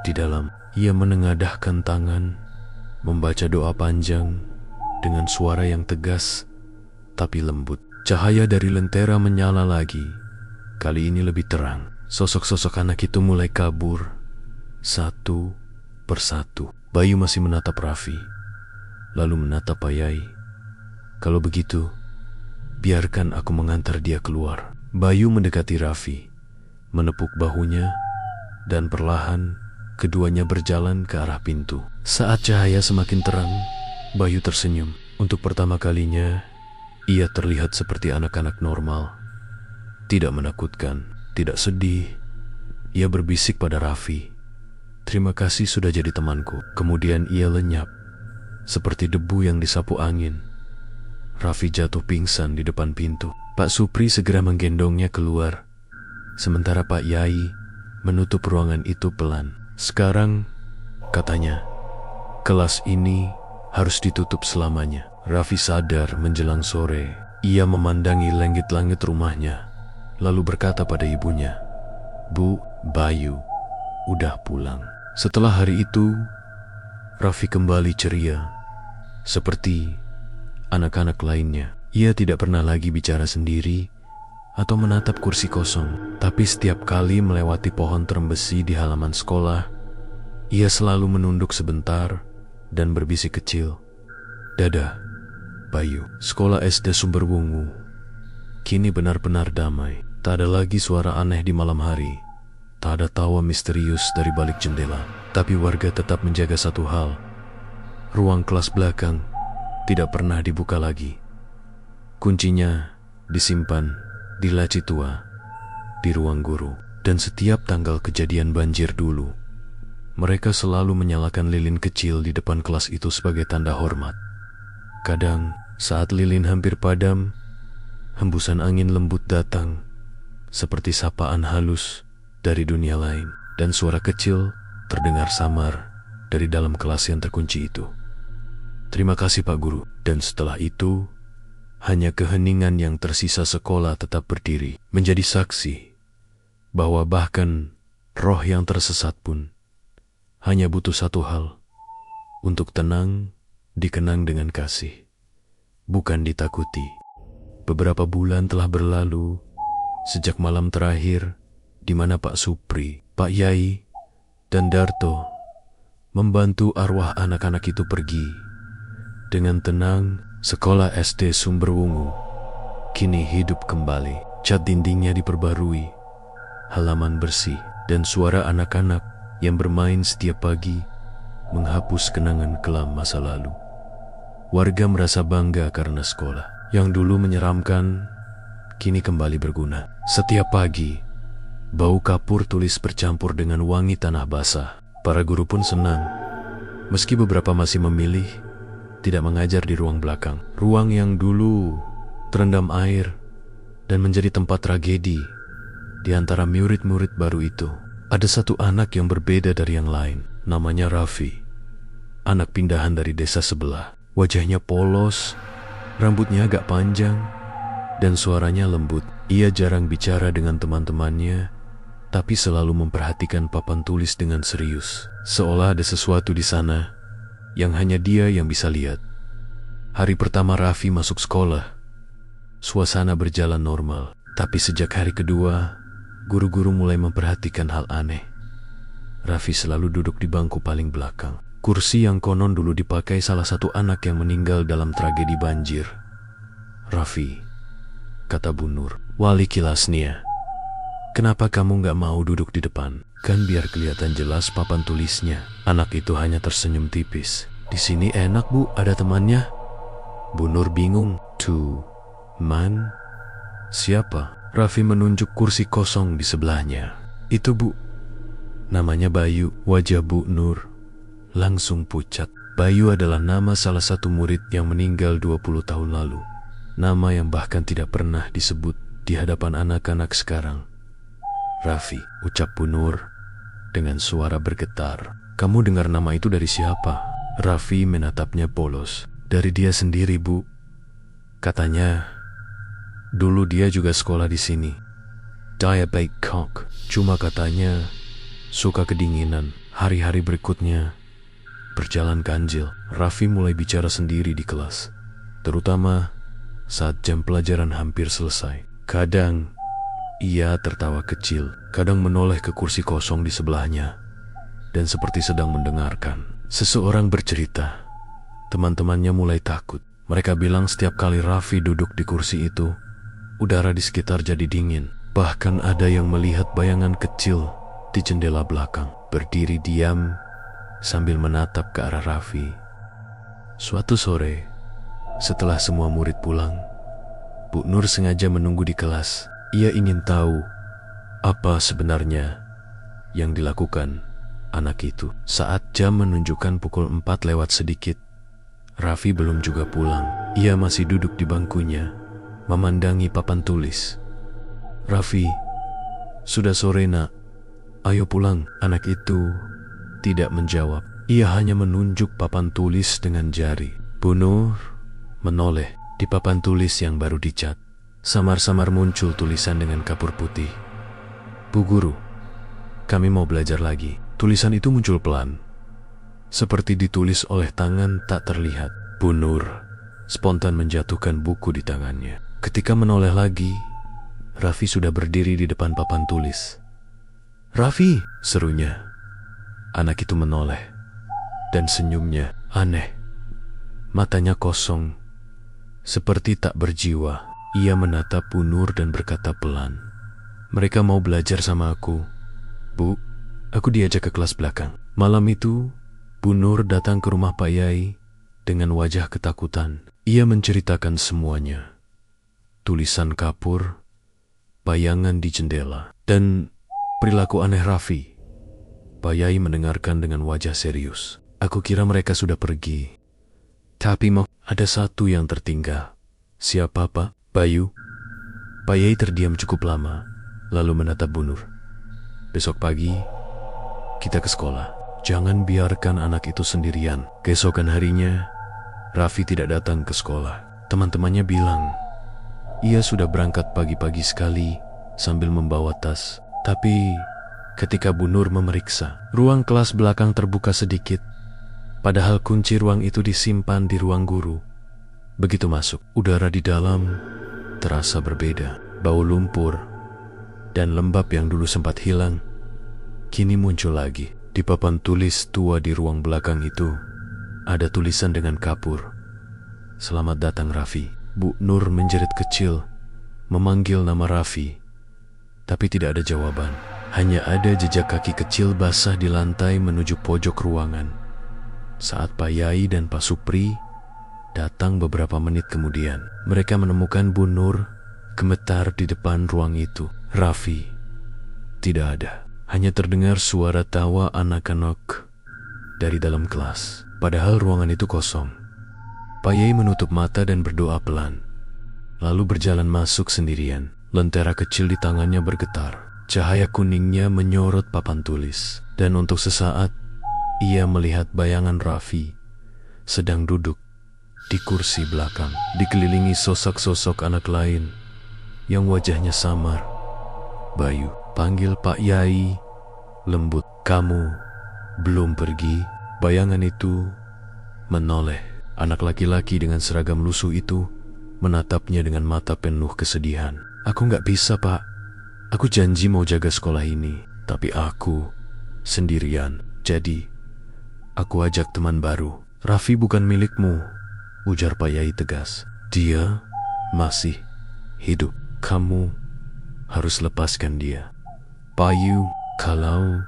di dalam. Ia menengadahkan tangan, membaca doa panjang dengan suara yang tegas tapi lembut. Cahaya dari lentera menyala lagi. Kali ini lebih terang. Sosok-sosok anak itu mulai kabur satu persatu. Bayu masih menatap Raffi, lalu menatap Pak Yai. Kalau begitu, biarkan aku mengantar dia keluar. Bayu mendekati Raffi, menepuk bahunya, dan perlahan keduanya berjalan ke arah pintu. Saat cahaya semakin terang, Bayu tersenyum. Untuk pertama kalinya, ia terlihat seperti anak-anak normal. Tidak menakutkan, tidak sedih. Ia berbisik pada Raffi, "Terima kasih sudah jadi temanku." Kemudian ia lenyap, seperti debu yang disapu angin. Raffi jatuh pingsan di depan pintu. Pak Supri segera menggendongnya keluar, sementara Pak Yai menutup ruangan itu pelan. "Sekarang," katanya, "kelas ini harus ditutup selamanya." Raffi sadar menjelang sore. Ia memandangi langit-langit rumahnya, lalu berkata pada ibunya, "Bu, Bayu udah pulang." Setelah hari itu, Raffi kembali ceria, seperti anak-anak lainnya. Ia tidak pernah lagi bicara sendiri atau menatap kursi kosong. Tapi setiap kali melewati pohon terembesi di halaman sekolah, ia selalu menunduk sebentar dan berbisik kecil, "Dadah, Bayu." Sekolah SD Sumberwungu kini benar-benar damai. Tak ada lagi suara aneh di malam hari. Tak ada tawa misterius dari balik jendela. Tapi warga tetap menjaga satu hal. Ruang kelas belakang tidak pernah dibuka lagi. Kuncinya disimpan di laci tua di ruang guru. Dan setiap tanggal kejadian banjir dulu, mereka selalu menyalakan lilin kecil di depan kelas itu sebagai tanda hormat. Kadang, saat lilin hampir padam, hembusan angin lembut datang, seperti sapaan halus dari dunia lain, dan suara kecil terdengar samar dari dalam kelas yang terkunci itu. Terima kasih Pak Guru. Dan setelah itu, hanya keheningan yang tersisa sekolah tetap berdiri, menjadi saksi bahwa bahkan roh yang tersesat pun hanya butuh satu hal, untuk tenang, dikenang dengan kasih, bukan ditakuti. Beberapa bulan telah berlalu sejak malam terakhir di mana Pak Supri, Pak Yai, dan Darto membantu arwah anak-anak itu pergi. Dengan tenang, sekolah SD Sumberwungu kini hidup kembali. Cat dindingnya diperbarui, halaman bersih, dan suara anak-anak yang bermain setiap pagi menghapus kenangan kelam masa lalu. Warga merasa bangga karena sekolah yang dulu menyeramkan kini kembali berguna. Setiap pagi, bau kapur tulis bercampur dengan wangi tanah basah. Para guru pun senang, meski beberapa masih memilih tidak mengajar di ruang belakang. Ruang yang dulu terendam air dan menjadi tempat tragedi. Di antara murid-murid baru itu, ada satu anak yang berbeda dari yang lain. Namanya Raffi, anak pindahan dari desa sebelah. Wajahnya polos, rambutnya agak panjang, dan suaranya lembut. Ia jarang bicara dengan teman-temannya, tapi selalu memperhatikan papan tulis dengan serius, seolah ada sesuatu di sana yang hanya dia yang bisa lihat. Hari pertama Raffi masuk sekolah, suasana berjalan normal. Tapi sejak hari kedua, guru-guru mulai memperhatikan hal aneh. Raffi selalu duduk di bangku paling belakang, kursi yang konon dulu dipakai salah satu anak yang meninggal dalam tragedi banjir. Raffi, kata Bu Nur, wali kelasnya, kenapa kamu gak mau duduk di depan? Kan biar kelihatan jelas papan tulisnya. Anak itu hanya tersenyum tipis. Di sini enak Bu, ada temannya. Bu Nur bingung. Man? Siapa? Raffi menunjuk kursi kosong di sebelahnya. Itu Bu. Namanya Bayu. Wajah Bu Nur langsung pucat. Bayu adalah nama salah satu murid yang meninggal 20 tahun lalu. Nama yang bahkan tidak pernah disebut di hadapan anak-anak sekarang. Raffi, ucap Bu Nur dengan suara bergetar. Kamu dengar nama itu dari siapa? Raffi menatapnya polos. Dari dia sendiri, Bu. Katanya, dulu dia juga sekolah di sini. Diabetic cock. Cuma katanya, suka kedinginan. Hari-hari berikutnya, berjalan ganjil. Raffi mulai bicara sendiri di kelas, terutama saat jam pelajaran hampir selesai. Kadang, ia tertawa kecil, kadang menoleh ke kursi kosong di sebelahnya, dan seperti sedang mendengarkan. Seseorang bercerita, teman-temannya mulai takut. Mereka bilang setiap kali Raffi duduk di kursi itu, udara di sekitar jadi dingin. Bahkan ada yang melihat bayangan kecil di jendela belakang, berdiri diam sambil menatap ke arah Raffi. Suatu sore, setelah semua murid pulang, Bu Nur sengaja menunggu di kelas. Ia ingin tahu apa sebenarnya yang dilakukan anak itu. Saat jam menunjukkan pukul 4 lewat sedikit, Raffi belum juga pulang. Ia masih duduk di bangkunya, memandangi papan tulis. Raffi, sudah sore nak, ayo pulang. Anak itu tidak menjawab. Ia hanya menunjuk papan tulis dengan jari. Bu Nur menoleh. Di papan tulis yang baru dicat, samar-samar muncul tulisan dengan kapur putih. Bu Guru, kami mau belajar lagi. Tulisan itu muncul pelan, seperti ditulis oleh tangan tak terlihat. Bu Nur spontan menjatuhkan buku di tangannya. Ketika menoleh lagi, Raffi sudah berdiri di depan papan tulis. Raffi, serunya. Anak itu menoleh, dan senyumnya aneh. Matanya kosong, seperti tak berjiwa. Ia menatap Bu Nur dan berkata pelan, mereka mau belajar sama aku. Bu, aku diajak ke kelas belakang. Malam itu, Bu Nur datang ke rumah Pak Yai dengan wajah ketakutan. Ia menceritakan semuanya. Tulisan kapur, bayangan di jendela, dan Perilaku aneh Raffi. Pak Yai mendengarkan dengan wajah serius. Aku kira mereka sudah pergi. Tapi ada satu yang tertinggal. Siapa, Pak? Bayu? Pak Yai terdiam cukup lama, lalu menatap Bu Nur. Besok pagi, kita ke sekolah. Jangan biarkan anak itu sendirian. Keesokan harinya, Raffi tidak datang ke sekolah. Teman-temannya bilang, ia sudah berangkat pagi-pagi sekali sambil membawa tas. Tapi ketika Bu Nur memeriksa, ruang kelas belakang terbuka sedikit. Padahal kunci ruang itu disimpan di ruang guru. Begitu masuk, udara di dalam terasa berbeda. Bau lumpur dan lembab yang dulu sempat hilang, kini muncul lagi. Di papan tulis tua di ruang belakang itu, ada tulisan dengan kapur. Selamat datang Raffi. Bu Nur menjerit kecil, memanggil nama Raffi. Tapi tidak ada jawaban. Hanya ada jejak kaki kecil basah di lantai menuju pojok ruangan. Saat Pak Yai dan Pak Supri datang beberapa menit kemudian, mereka menemukan Bu Nur gemetar di depan ruang itu. Raffi tidak ada. Hanya terdengar suara tawa anak-anak dari dalam kelas. Padahal ruangan itu kosong. Pak Yai menutup mata dan berdoa pelan, lalu berjalan masuk sendirian. Lentera kecil di tangannya bergetar. Cahaya kuningnya menyorot papan tulis. Dan untuk sesaat, ia melihat bayangan Raffi sedang duduk di kursi belakang, dikelilingi sosok-sosok anak lain yang wajahnya samar. Bayu, panggil Pak Yai lembut. Kamu belum pergi? Bayangan itu menoleh. Anak laki-laki dengan seragam lusuh itu menatapnya dengan mata penuh kesedihan. Aku nggak bisa, Pak. Aku janji mau jaga sekolah ini, tapi aku sendirian. Jadi, aku ajak teman baru. Raffi bukan milikmu, ujar Pak Yai tegas. Dia masih hidup. Kamu harus lepaskan dia. Bayu, kalau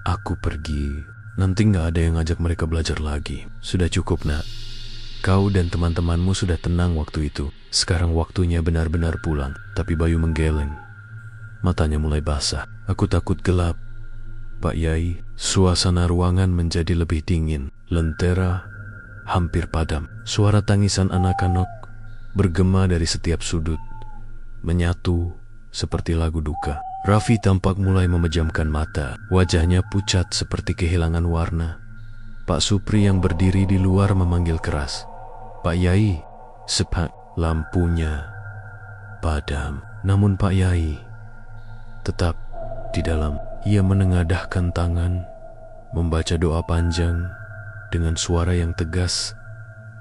aku pergi, nanti nggak ada yang ngajak mereka belajar lagi. Sudah cukup, Nak. Kau dan teman-temanmu sudah tenang waktu itu. Sekarang waktunya benar-benar pulang. Tapi Bayu menggeleng. Matanya mulai basah. Aku takut gelap, Pak Yai. Suasana ruangan menjadi lebih dingin. Lentera hampir padam. Suara tangisan anak-anak bergema dari setiap sudut, menyatu seperti lagu duka. Raffi tampak mulai memejamkan mata. Wajahnya pucat seperti kehilangan warna. Pak Supri yang berdiri di luar memanggil keras. Pak Yai, sepak. Lampunya padam. Namun Pak Yai tetap di dalam. Ia menengadahkan tangan, membaca doa panjang dengan suara yang tegas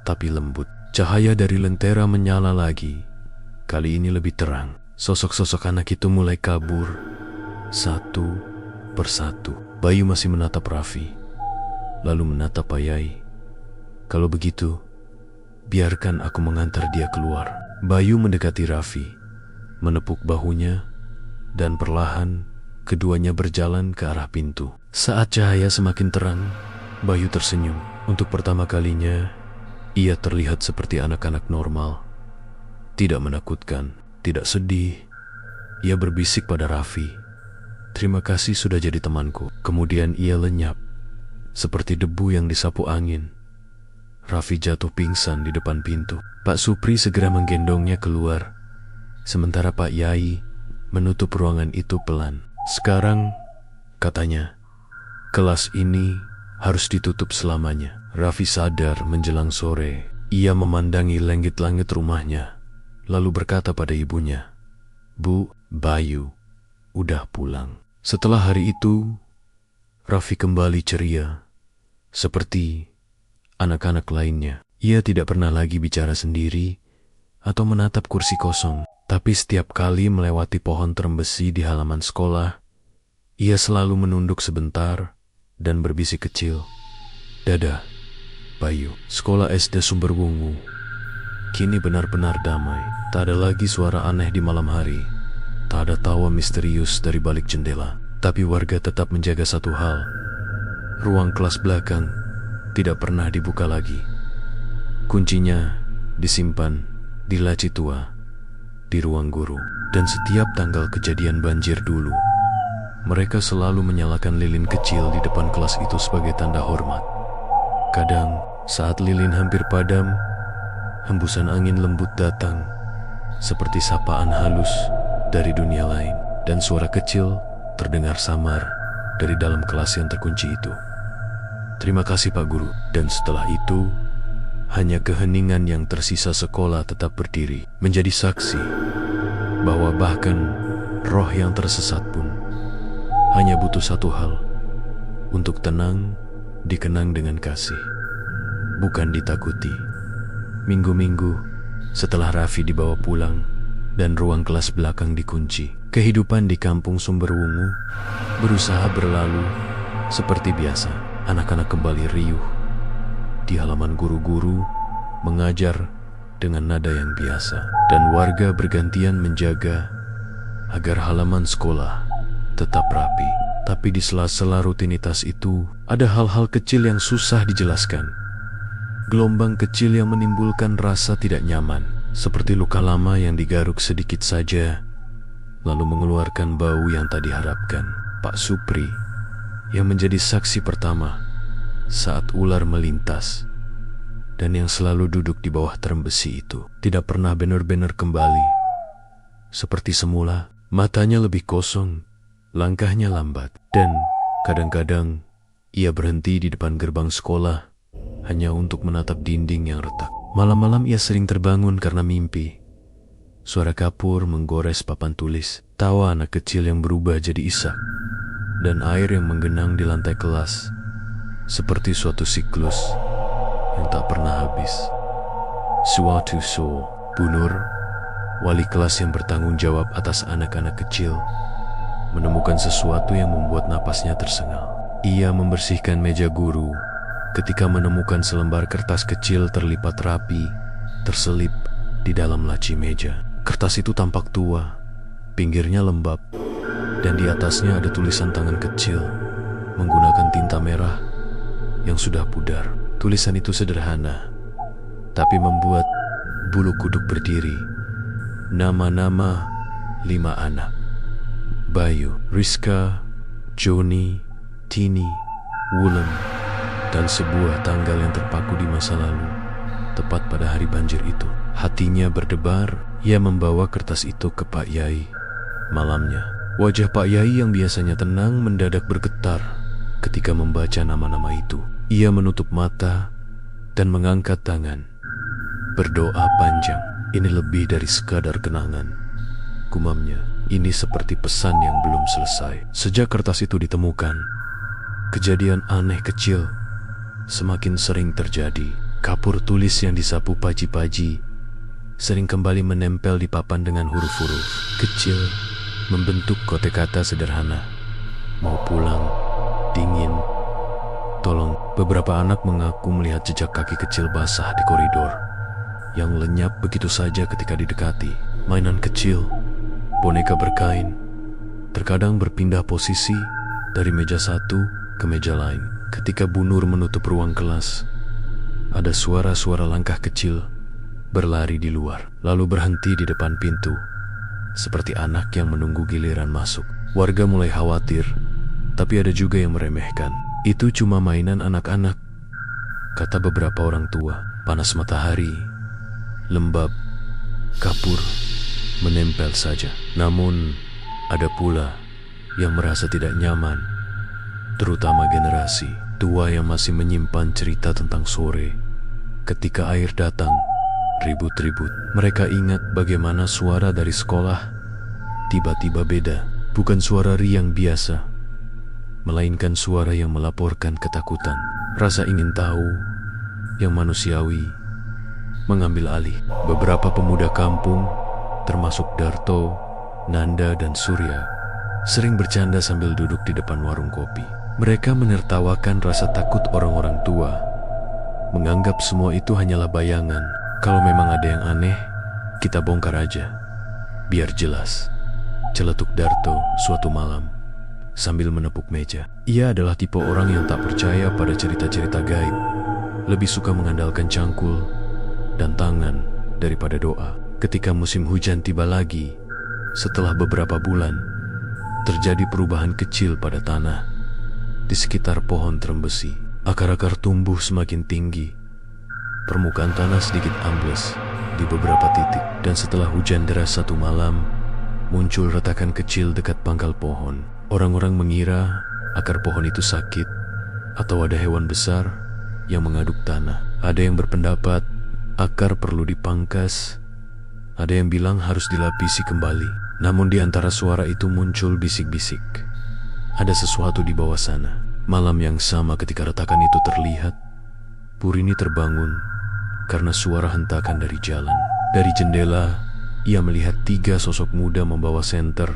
tapi lembut. Cahaya dari lentera menyala lagi. Kali ini lebih terang. Sosok-sosok anak itu mulai kabur satu persatu. Bayu masih menatap Raffi, lalu menatap Pak Yai. Kalau begitu, biarkan aku mengantar dia keluar. Bayu mendekati Raffi, menepuk bahunya, dan perlahan keduanya berjalan ke arah pintu. Saat cahaya semakin terang, Bayu tersenyum. Untuk pertama kalinya, ia terlihat seperti anak-anak normal. Tidak menakutkan, tidak sedih. Ia berbisik pada Raffi, "Terima kasih sudah jadi temanku." Kemudian ia lenyap, seperti debu yang disapu angin. Raffi jatuh pingsan di depan pintu. Pak Supri segera menggendongnya keluar, sementara Pak Yai menutup ruangan itu pelan. "Sekarang," katanya, "kelas ini harus ditutup selamanya." Raffi sadar menjelang sore. Ia memandangi langit-langit rumahnya, lalu berkata pada ibunya, "Bu, Bayu udah pulang." Setelah hari itu, Raffi kembali ceria, seperti anak-anak lainnya. Ia tidak pernah lagi bicara sendiri atau menatap kursi kosong. Tapi setiap kali melewati pohon terembesi di halaman sekolah, ia selalu menunduk sebentar dan berbisik kecil, "Dadah, Bayu." Sekolah SD Sumberwungu kini benar-benar damai. Tak ada lagi suara aneh di malam hari. Tak ada tawa misterius dari balik jendela. Tapi warga tetap menjaga satu hal. Ruang kelas belakang tidak pernah dibuka lagi. Kuncinya disimpan di laci tua di ruang guru. Dan setiap tanggal kejadian banjir dulu, Mereka selalu menyalakan lilin kecil di depan kelas itu sebagai tanda hormat. Kadang, saat lilin hampir padam, hembusan angin lembut datang, seperti sapaan halus dari dunia lain, dan suara kecil terdengar samar dari dalam kelas yang terkunci itu. "Terima kasih Pak Guru." Dan setelah itu, hanya keheningan yang tersisa sekolah tetap berdiri, menjadi saksi bahwa bahkan roh yang tersesat pun hanya butuh satu hal, untuk tenang, dikenang dengan kasih, bukan ditakuti. Minggu-minggu setelah Raffi dibawa pulang dan ruang kelas belakang dikunci, kehidupan di kampung Sumberwungu berusaha berlalu seperti biasa. Anak-anak kembali riuh di halaman, guru-guru mengajar dengan nada yang biasa, dan warga bergantian menjaga agar halaman sekolah tetap rapi. Tapi di sela-sela rutinitas itu, ada hal-hal kecil yang susah dijelaskan. Gelombang kecil yang menimbulkan rasa tidak nyaman, seperti luka lama yang digaruk sedikit saja, lalu mengeluarkan bau yang tak diharapkan. Pak Supri, yang menjadi saksi pertama saat ular melintas, dan yang selalu duduk di bawah terem besi itu, tidak pernah benar-benar kembali. Seperti semula, matanya lebih kosong, langkahnya lambat, dan kadang-kadang ia berhenti di depan gerbang sekolah hanya untuk menatap dinding yang retak. Malam-malam ia sering terbangun karena mimpi. Suara kapur menggores papan tulis, tawa anak kecil yang berubah jadi isak, dan air yang menggenang di lantai kelas, seperti suatu siklus yang tak pernah habis. Suatu so, Bu Nur, wali kelas yang bertanggung jawab atas anak-anak kecil, menemukan sesuatu yang membuat napasnya tersengal. Ia membersihkan meja guru ketika menemukan selembar kertas kecil terlipat rapi, terselip di dalam laci meja. Kertas itu tampak tua, pinggirnya lembab, dan di atasnya ada tulisan tangan kecil menggunakan tinta merah yang sudah pudar. Tulisan itu sederhana, tapi membuat bulu kuduk berdiri. Nama-nama 5 anak: Bayu, Rizka, Joni, Tini, Wulan, dan sebuah tanggal yang terpaku di masa lalu, tepat pada hari banjir itu. Hatinya berdebar. Ia membawa kertas itu ke Pak Yai. Malamnya, wajah Pak Yai yang biasanya tenang mendadak bergetar ketika membaca nama-nama itu. Ia menutup mata dan mengangkat tangan, berdoa panjang. "Ini lebih dari sekadar kenangan," gumamnya. "Ini seperti pesan yang belum selesai." Sejak kertas itu ditemukan, kejadian aneh kecil semakin sering terjadi. Kapur tulis yang disapu paji-paji sering kembali menempel di papan dengan huruf-huruf kecil membentuk kote kata sederhana: "Mau pulang, dingin, tolong." Beberapa anak mengaku melihat jejak kaki kecil basah di koridor yang lenyap begitu saja ketika didekati. Mainan kecil, boneka berkain, terkadang berpindah posisi dari meja satu ke meja lain. Ketika Bu Nur menutup ruang kelas, ada suara-suara langkah kecil berlari di luar, lalu berhenti di depan pintu, seperti anak yang menunggu giliran masuk. Warga mulai khawatir, tapi ada juga yang meremehkan. "Itu cuma mainan anak-anak," kata beberapa orang tua. Panas matahari, lembab, kapur, menempel saja. Namun, ada pula yang merasa tidak nyaman, terutama generasi tua yang masih menyimpan cerita tentang sore ketika air datang ribut-ribut. Mereka ingat bagaimana suara dari sekolah tiba-tiba beda, bukan suara riang biasa, melainkan suara yang melaporkan ketakutan. Rasa ingin tahu yang manusiawi mengambil alih. Beberapa pemuda kampung, termasuk Darto, Nanda, dan Surya, sering bercanda sambil duduk di depan warung kopi. Mereka menertawakan rasa takut orang-orang tua, menganggap semua itu hanyalah bayangan. "Kalau memang ada yang aneh, kita bongkar aja, biar jelas," celetuk Darto suatu malam sambil menepuk meja. Ia adalah tipe orang yang tak percaya pada cerita-cerita gaib, lebih suka mengandalkan cangkul dan tangan daripada doa. Ketika musim hujan tiba lagi, setelah beberapa bulan, terjadi perubahan kecil pada tanah di sekitar pohon trembesi. Akar-akar tumbuh semakin tinggi. Permukaan tanah sedikit ambles di beberapa titik, dan setelah hujan deras satu malam, muncul retakan kecil dekat pangkal pohon. Orang-orang mengira akar pohon itu sakit atau ada hewan besar yang mengaduk tanah. Ada yang berpendapat akar perlu dipangkas, ada yang bilang harus dilapisi kembali. Namun di antara suara itu muncul bisik-bisik. Ada sesuatu di bawah sana. Malam yang sama ketika retakan itu terlihat, Purini terbangun karena suara hentakan dari jalan. Dari jendela, ia melihat 3 sosok muda membawa senter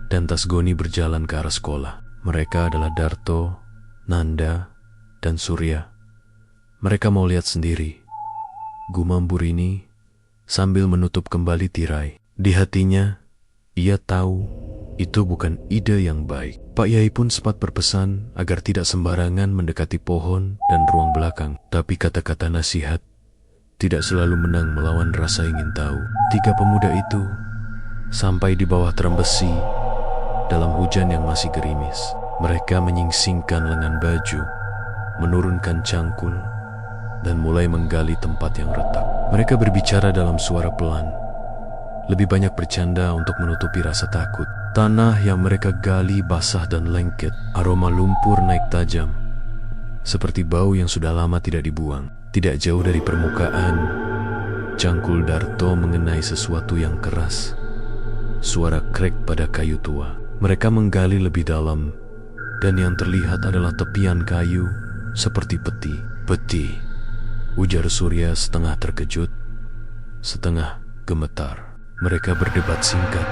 dan tas goni berjalan ke arah sekolah. Mereka adalah Darto, Nanda, dan Surya. Mereka mau lihat sendiri, gumam Purini sambil menutup kembali tirai. Di hatinya, ia tahu itu bukan ide yang baik. Pak Yai pun sempat berpesan agar tidak sembarangan mendekati pohon dan ruang belakang. Tapi kata-kata nasihat tidak selalu menang melawan rasa ingin tahu. 3 pemuda itu sampai di bawah terang besi dalam hujan yang masih gerimis. Mereka menyingsingkan lengan baju, menurunkan cangkul, dan mulai menggali tempat yang retak. Mereka berbicara dalam suara pelan, lebih banyak bercanda untuk menutupi rasa takut. Tanah yang mereka gali basah dan lengket. Aroma lumpur naik tajam, seperti bau yang sudah lama tidak dibuang. Tidak jauh dari permukaan, cangkul Darto mengenai sesuatu yang keras. Suara krek pada kayu tua. Mereka menggali lebih dalam, dan yang terlihat adalah tepian kayu seperti peti. Peti, ujar Surya setengah terkejut, setengah gemetar. Mereka berdebat singkat.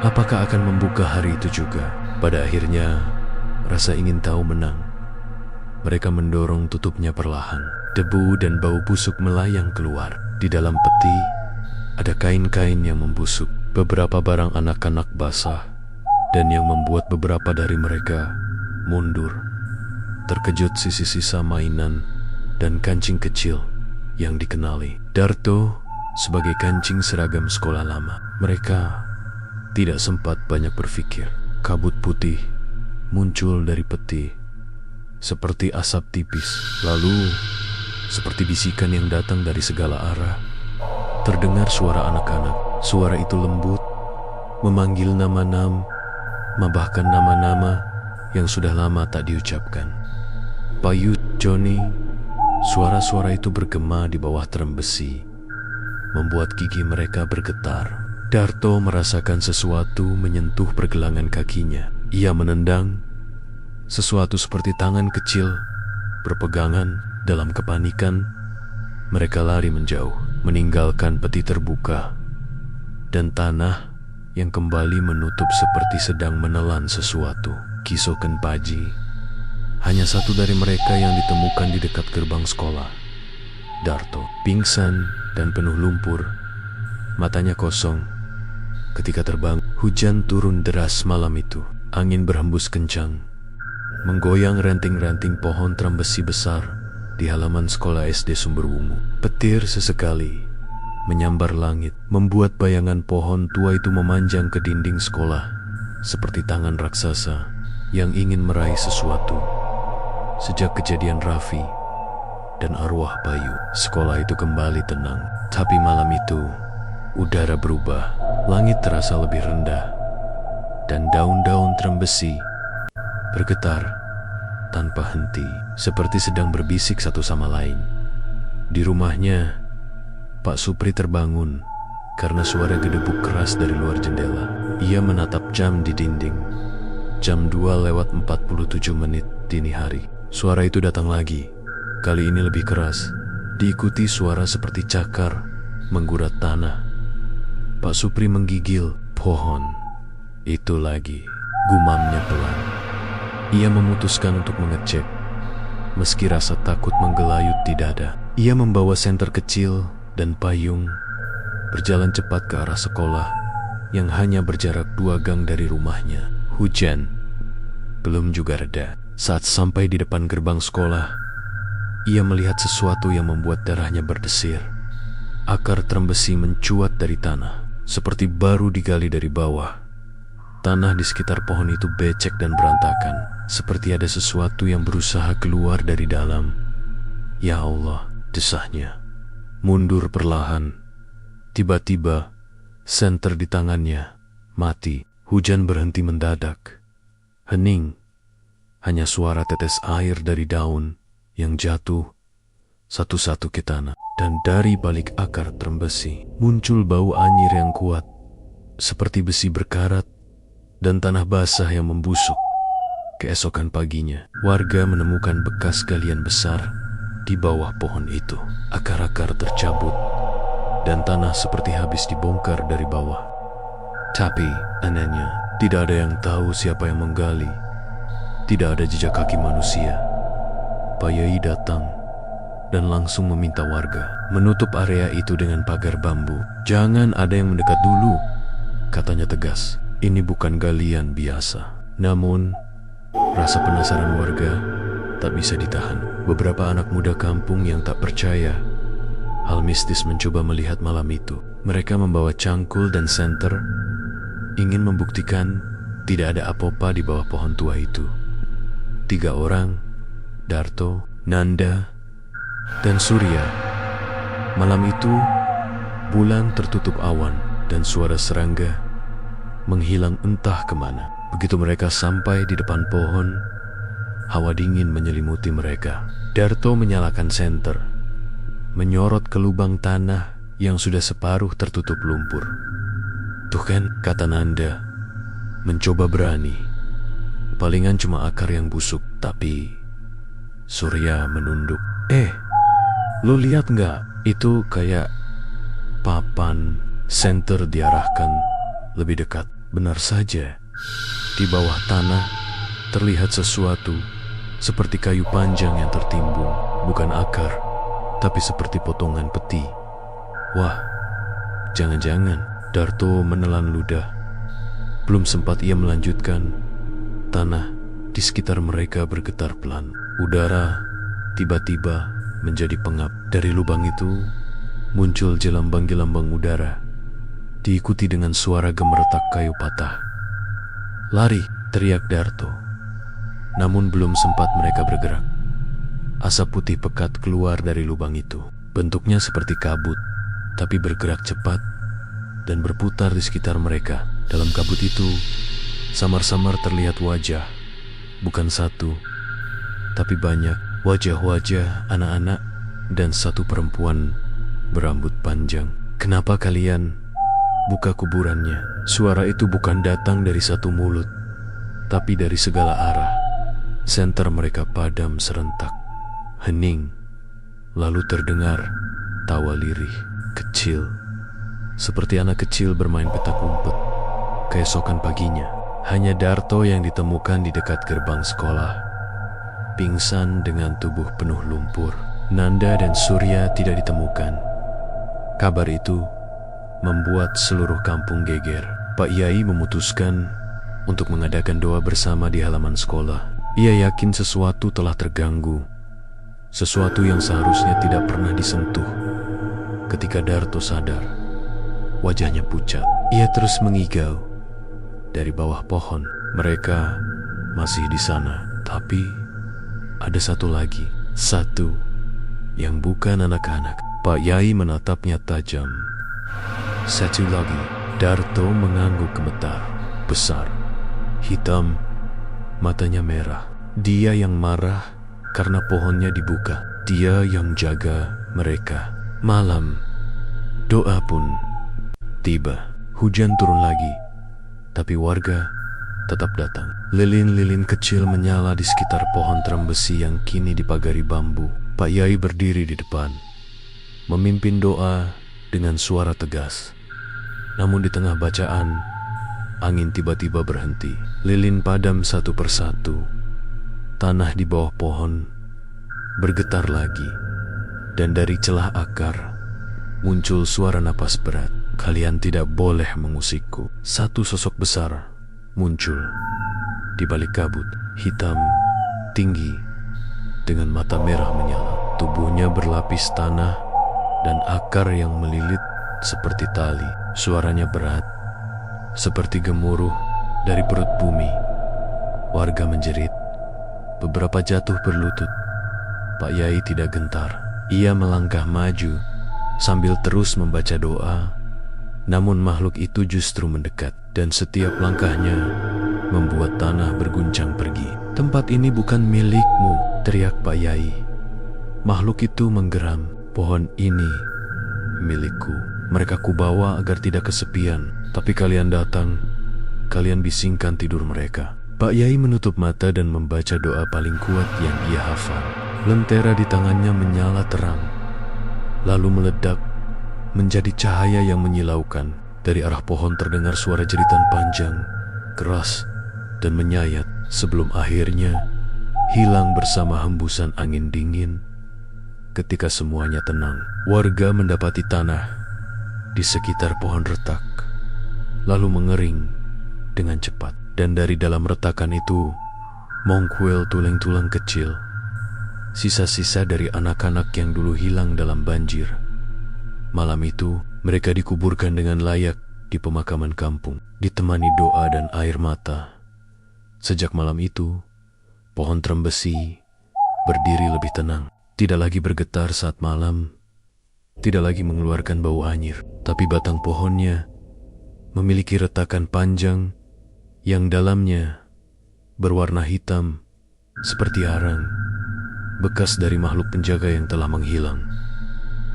Apakah akan membuka hari itu juga? Pada akhirnya, rasa ingin tahu menang. Mereka mendorong tutupnya perlahan. Debu dan bau busuk melayang keluar. Di dalam peti, ada kain-kain yang membusuk. Beberapa barang anak-anak basah, dan yang membuat beberapa dari mereka mundur. Terkejut sisa-sisa mainan dan kancing kecil yang dikenali. Darto sebagai kancing seragam sekolah lama. Mereka tidak sempat banyak berpikir. Kabut putih muncul dari peti seperti asap tipis. Lalu, seperti bisikan yang datang dari segala arah, terdengar suara anak-anak. Suara itu lembut, memanggil nama-nama, bahkan nama-nama yang sudah lama tak diucapkan. Payu, Johnny. Suara-suara itu bergema di bawah terang besi, membuat gigi mereka bergetar. Darto merasakan sesuatu menyentuh pergelangan kakinya. Ia menendang sesuatu seperti tangan kecil berpegangan. Dalam kepanikan, mereka lari menjauh, meninggalkan peti terbuka dan tanah yang kembali menutup seperti sedang menelan sesuatu. Kisoken Paji, hanya satu dari mereka yang ditemukan di dekat gerbang sekolah. Darto, pingsan dan penuh lumpur, matanya kosong. Ketika terbang, hujan turun deras malam itu. Angin berhembus kencang, menggoyang ranting-ranting pohon trambesi besar di halaman sekolah SD Sumberwungu. Petir sesekali menyambar langit, membuat bayangan pohon tua itu memanjang ke dinding sekolah seperti tangan raksasa yang ingin meraih sesuatu. Sejak kejadian Raffi dan arwah Bayu, sekolah itu kembali tenang. Tapi malam itu, udara berubah. Langit terasa lebih rendah, dan daun-daun trembesi bergetar tanpa henti, seperti sedang berbisik satu sama lain. Di rumahnya, Pak Supri terbangun karena suara gedebuk keras dari luar jendela. Ia menatap jam di dinding. Jam 2:47 dini hari. Suara itu datang lagi. Kali ini lebih keras, diikuti suara seperti cakar menggurat tanah. Pak Supri menggigil. Pohon itu lagi, gumamnya pelan. Ia memutuskan untuk mengecek, meski rasa takut menggelayut di dada. Ia membawa senter kecil dan payung, berjalan cepat ke arah sekolah yang hanya berjarak 2 gang dari rumahnya. Hujan belum juga reda. Saat sampai di depan gerbang sekolah, ia melihat sesuatu yang membuat darahnya berdesir. Akar terembesi mencuat dari tanah, seperti baru digali dari bawah. Tanah di sekitar pohon itu becek dan berantakan, seperti ada sesuatu yang berusaha keluar dari dalam. Ya Allah, desahnya. Mundur perlahan. Tiba-tiba, senter di tangannya mati. Hujan berhenti mendadak. Hening. Hanya suara tetes air dari daun yang jatuh satu-satu ke tanah. Dan dari balik akar terembesi muncul bau anyir yang kuat, seperti besi berkarat dan tanah basah yang membusuk. Keesokan paginya, warga menemukan bekas galian besar di bawah pohon itu. Akar-akar tercabut dan tanah seperti habis dibongkar dari bawah. Tapi anehnya, tidak ada yang tahu siapa yang menggali. Tidak ada jejak kaki manusia. Pak Yai datang dan langsung meminta warga menutup area itu dengan pagar bambu. Jangan ada yang mendekat dulu, katanya tegas. Ini bukan galian biasa. Namun, rasa penasaran warga tak bisa ditahan. Beberapa anak muda kampung yang tak percaya hal mistis mencoba melihat malam itu. Mereka membawa cangkul dan senter, ingin membuktikan tidak ada apa-apa di bawah pohon tua itu. 3 orang, Darto, Nanda, dan Surya. Malam itu, bulan tertutup awan dan suara serangga menghilang entah kemana. Begitu mereka sampai di depan pohon, hawa dingin menyelimuti mereka. Darto menyalakan senter, menyorot ke lubang tanah yang sudah separuh tertutup lumpur. Tuh kan, kata Nanda, mencoba berani. Palingan cuma akar yang busuk, tapi Surya menunduk. Lu lihat nggak? Itu kayak papan. Senter diarahkan lebih dekat. Benar saja, di bawah tanah terlihat sesuatu seperti kayu panjang yang tertimbun. Bukan akar, tapi seperti potongan peti. Wah, jangan-jangan. Darto menelan ludah. Belum sempat ia melanjutkan, tanah di sekitar mereka bergetar pelan. Udara tiba-tiba menjadi pengap. Dari lubang itu muncul gelambang-gelambang udara, diikuti dengan suara gemeretak kayu patah. Lari, teriak Darto. Namun belum sempat mereka bergerak, asap putih pekat keluar dari lubang itu. Bentuknya seperti kabut, tapi bergerak cepat dan berputar di sekitar mereka. Dalam kabut itu, samar-samar terlihat wajah. Bukan satu, tapi banyak. Wajah-wajah anak-anak dan satu perempuan berambut panjang. Kenapa kalian buka kuburannya? Suara itu bukan datang dari satu mulut, tapi dari segala arah. Senter mereka padam serentak. Hening. Lalu terdengar tawa lirih, kecil, seperti anak kecil bermain petak umpet. Keesokan paginya, hanya Darto yang ditemukan di dekat gerbang sekolah, pingsan dengan tubuh penuh lumpur. Nanda dan Surya tidak ditemukan. Kabar itu membuat seluruh kampung geger. Pak Yai memutuskan untuk mengadakan doa bersama di halaman sekolah. Ia yakin sesuatu telah terganggu, sesuatu yang seharusnya tidak pernah disentuh. Ketika Darto sadar, wajahnya pucat. Ia terus mengigau dari bawah pohon. Mereka masih di sana, tapi ada satu lagi, satu yang bukan anak-anak. Pak Yai menatapnya tajam. Satu lagi. Darto mengangguk gemetar, besar, hitam, matanya merah. Dia yang marah karena pohonnya dibuka. Dia yang jaga mereka. Malam, doa pun tiba. Hujan turun lagi, tapi warga tetap datang. Lilin-lilin kecil menyala di sekitar pohon terembesi yang kini dipagari bambu. Pak Yai berdiri di depan, memimpin doa dengan suara tegas. Namun di tengah bacaan, angin tiba-tiba berhenti. Lilin padam satu persatu. Tanah di bawah pohon bergetar lagi, dan dari celah akar muncul suara napas berat. Kalian tidak boleh mengusikku. Satu sosok besar muncul di balik kabut, hitam, tinggi, dengan mata merah menyala. Tubuhnya berlapis tanah dan akar yang melilit seperti tali. Suaranya berat, seperti gemuruh dari perut bumi. Warga menjerit. Beberapa jatuh berlutut. Pak Yai tidak gentar. Ia melangkah maju sambil terus membaca doa. Namun makhluk itu justru mendekat, dan setiap langkahnya membuat tanah berguncang pergi. "Tempat ini bukan milikmu," teriak Pak Yai. Makhluk itu menggeram. "Pohon ini milikku. Mereka kubawa agar tidak kesepian. Tapi kalian datang, kalian bisingkan tidur mereka." Pak Yai menutup mata dan membaca doa paling kuat yang ia hafal. Lentera di tangannya menyala terang, lalu meledak menjadi cahaya yang menyilaukan. Dari arah pohon terdengar suara jeritan panjang, keras, dan menyayat sebelum akhirnya hilang bersama hembusan angin dingin. Ketika semuanya tenang, warga mendapati tanah di sekitar pohon retak lalu mengering dengan cepat. Dan dari dalam retakan itu mengkuil tulang-tulang kecil, sisa-sisa dari anak-anak yang dulu hilang dalam banjir. Malam itu mereka dikuburkan dengan layak di pemakaman kampung, ditemani doa dan air mata. Sejak malam itu, pohon trembesi berdiri lebih tenang, tidak lagi bergetar saat malam, tidak lagi mengeluarkan bau anyir, tapi batang pohonnya memiliki retakan panjang yang dalamnya berwarna hitam seperti arang, bekas dari makhluk penjaga yang telah menghilang.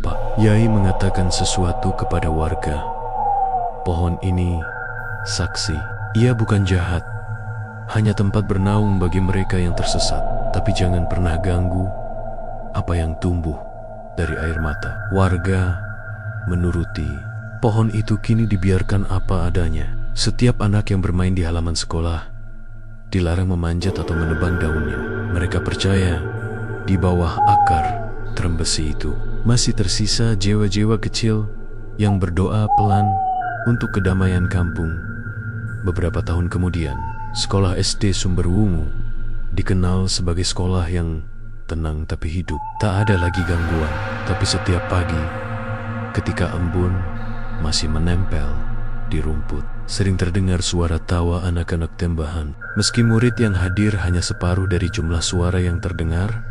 Pak Yai mengatakan sesuatu kepada warga. Pohon ini saksi. Ia bukan jahat, hanya tempat bernaung bagi mereka yang tersesat. Tapi jangan pernah ganggu apa yang tumbuh dari air mata. Warga menuruti. Pohon itu kini dibiarkan apa adanya. Setiap anak yang bermain di halaman sekolah dilarang memanjat atau menebang daunnya. Mereka percaya di bawah akar trembesi itu masih tersisa jiwa-jiwa kecil yang berdoa pelan untuk kedamaian kampung. Beberapa tahun kemudian, sekolah SD Sumberwungu dikenal sebagai sekolah yang tenang tapi hidup. Tak ada lagi gangguan, tapi setiap pagi ketika embun masih menempel di rumput, sering terdengar suara tawa anak-anak tembahan. Meski murid yang hadir hanya separuh dari jumlah suara yang terdengar,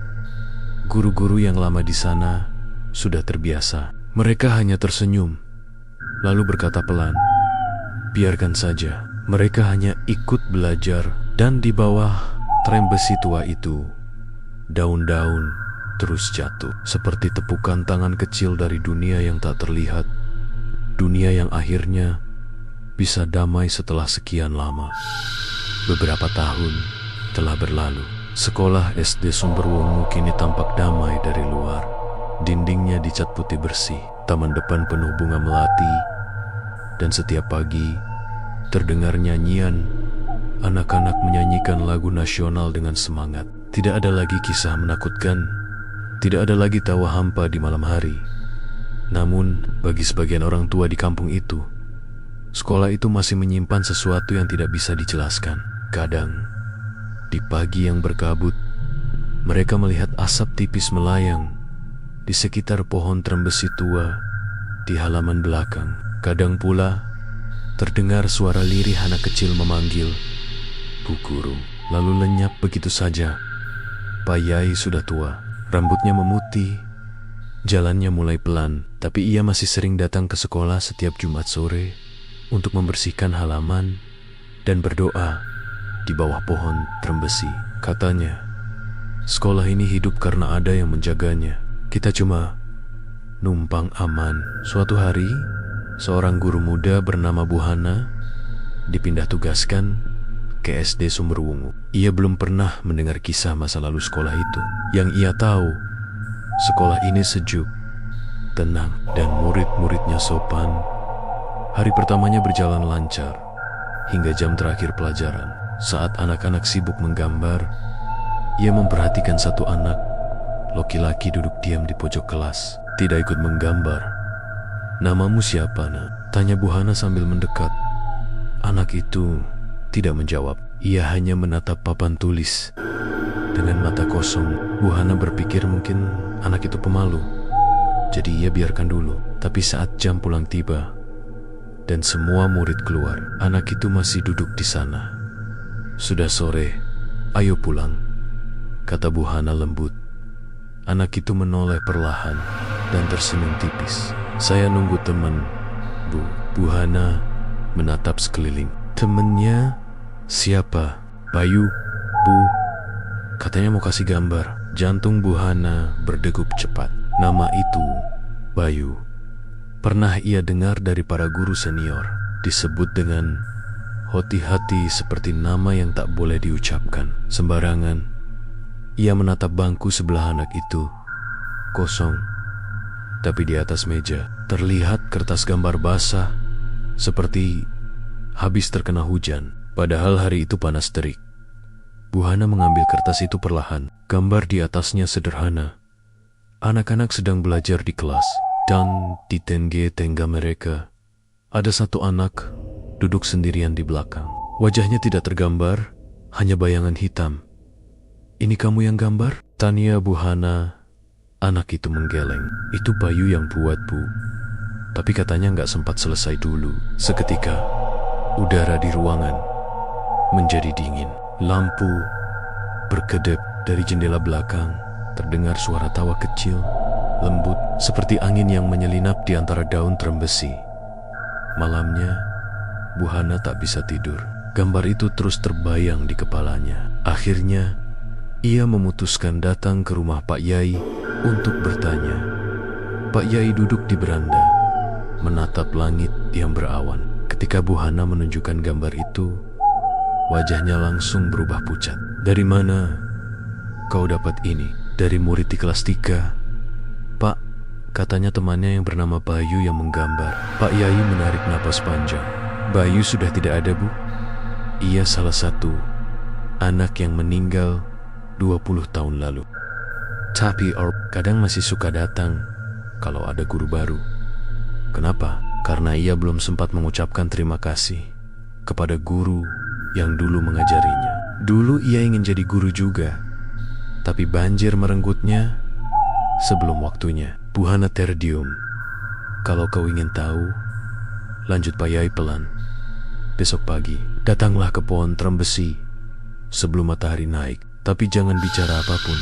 guru-guru yang lama di sana sudah terbiasa. Mereka hanya tersenyum, lalu berkata pelan, "Biarkan saja, mereka hanya ikut belajar." Dan di bawah tram besi tua itu, daun-daun terus jatuh, seperti tepukan tangan kecil dari dunia yang tak terlihat, dunia yang akhirnya bisa damai setelah sekian lama. Beberapa tahun telah berlalu. Sekolah SD Sumberwungu kini tampak damai dari luar. Dindingnya dicat putih bersih, taman depan penuh bunga melati, dan setiap pagi terdengar nyanyian anak-anak menyanyikan lagu nasional dengan semangat. Tidak ada lagi kisah menakutkan, tidak ada lagi tawa hampa di malam hari. Namun bagi sebagian orang tua di kampung itu, sekolah itu masih menyimpan sesuatu yang tidak bisa dijelaskan. Kadang, di pagi yang berkabut, mereka melihat asap tipis melayang di sekitar pohon trembesi tua di halaman belakang. Kadang pula, terdengar suara lirih anak kecil memanggil, "Bu Guru," lalu lenyap begitu saja. Pak Yai sudah tua, rambutnya memutih, jalannya mulai pelan, tapi ia masih sering datang ke sekolah setiap Jumat sore untuk membersihkan halaman dan berdoa di bawah pohon trembesi. Katanya, sekolah ini hidup karena ada yang menjaganya. Kita cuma numpang aman. Suatu hari, seorang guru muda bernama Bu Hana dipindah tugaskan ke SD Sumberwungu. Ia belum pernah mendengar kisah masa lalu sekolah itu. Yang ia tahu, sekolah ini sejuk, tenang, dan murid-muridnya sopan. Hari pertamanya berjalan lancar, hingga jam terakhir pelajaran. Saat anak-anak sibuk menggambar, ia memperhatikan satu anak, laki-laki duduk diam di pojok kelas, tidak ikut menggambar. "Namamu siapa, Nak?" tanya Bu Hana sambil mendekat. Anak itu tidak menjawab. Ia hanya menatap papan tulis dengan mata kosong. Bu Hana berpikir mungkin anak itu pemalu, jadi ia biarkan dulu. Tapi saat jam pulang tiba, dan semua murid keluar. Anak itu masih duduk di sana. "Sudah sore, ayo pulang," kata Bu Hana lembut. Anak itu menoleh perlahan dan tersenyum tipis. "Saya nunggu teman, Bu." Bu Hana menatap sekeliling. "Temennya siapa?" "Bayu, Bu. Katanya mau kasih gambar." Jantung Bu Hana berdegup cepat. Nama itu, Bayu, pernah ia dengar dari para guru senior. Disebut dengan hati-hati seperti nama yang tak boleh diucapkan sembarangan. Ia menatap bangku sebelah anak itu. Kosong. Tapi di atas meja terlihat kertas gambar basah seperti habis terkena hujan. Padahal hari itu panas terik. Bu Hana mengambil kertas itu perlahan. Gambar di atasnya sederhana. Anak-anak sedang belajar di kelas, dan di tengga mereka ada satu anak duduk sendirian di belakang. Wajahnya tidak tergambar, hanya bayangan hitam. "Ini kamu yang gambar?" tanya Bu Hana. Anak itu menggeleng. "Itu Bayu yang buat, Bu." Tapi katanya nggak sempat selesai dulu. Seketika, udara di ruangan menjadi dingin. Lampu berkedip dari jendela belakang. Terdengar suara tawa kecil, lembut, seperti angin yang menyelinap di antara daun trembesi. Malamnya, Bu Hana tak bisa tidur. Gambar itu terus terbayang di kepalanya. Akhirnya, ia memutuskan datang ke rumah Pak Yai untuk bertanya. Pak Yai duduk di beranda, menatap langit yang berawan. Ketika Bu Hana menunjukkan gambar itu, wajahnya langsung berubah pucat. "Dari mana kau dapat ini?" "Dari murid di kelas 3. Pak," katanya temannya yang bernama Bayu yang menggambar. Pak Yai menarik napas panjang. "Bayu sudah tidak ada, Bu. Ia salah satu anak yang meninggal 20 tahun lalu. Tapi kadang masih suka datang kalau ada guru baru." "Kenapa?" "Karena ia belum sempat mengucapkan terima kasih kepada guru yang dulu mengajarinya. Dulu ia ingin jadi guru juga, tapi banjir merenggutnya sebelum waktunya." Bu Hana terdiam. "Kalau kau ingin tahu," lanjut Pak Yai pelan, "besok pagi datanglah ke pohon trembesi sebelum matahari naik. Tapi jangan bicara apapun,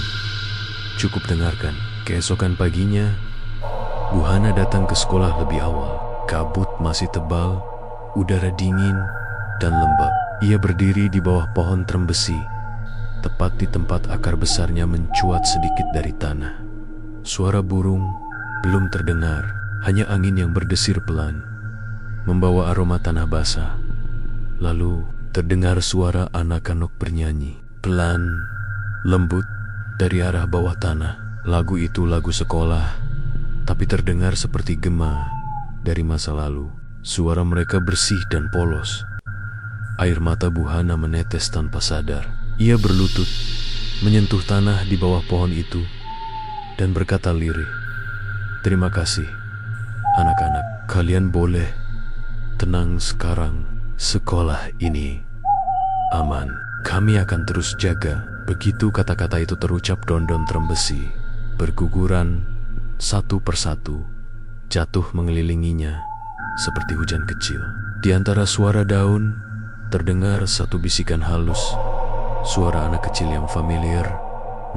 cukup dengarkan." Keesokan paginya, Bu Hana datang ke sekolah lebih awal. Kabut masih tebal, udara dingin dan lembab. Ia berdiri di bawah pohon trembesi, tepat di tempat akar besarnya mencuat sedikit dari tanah. Suara burung belum terdengar, hanya angin yang berdesir pelan, membawa aroma tanah basah. Lalu terdengar suara anak-anak bernyanyi, pelan, lembut, dari arah bawah tanah. Lagu itu lagu sekolah, tapi terdengar seperti gema dari masa lalu. Suara mereka bersih dan polos. Air mata Bu Hana menetes tanpa sadar. Ia berlutut, menyentuh tanah di bawah pohon itu, dan berkata lirih, "Terima kasih, anak-anak. Kalian boleh tenang sekarang. Sekolah ini aman. Kami akan terus jaga." Begitu kata-kata itu terucap, dondon trembesi berguguran satu persatu, jatuh mengelilinginya seperti hujan kecil. Di antara suara daun, terdengar satu bisikan halus, suara anak kecil yang familiar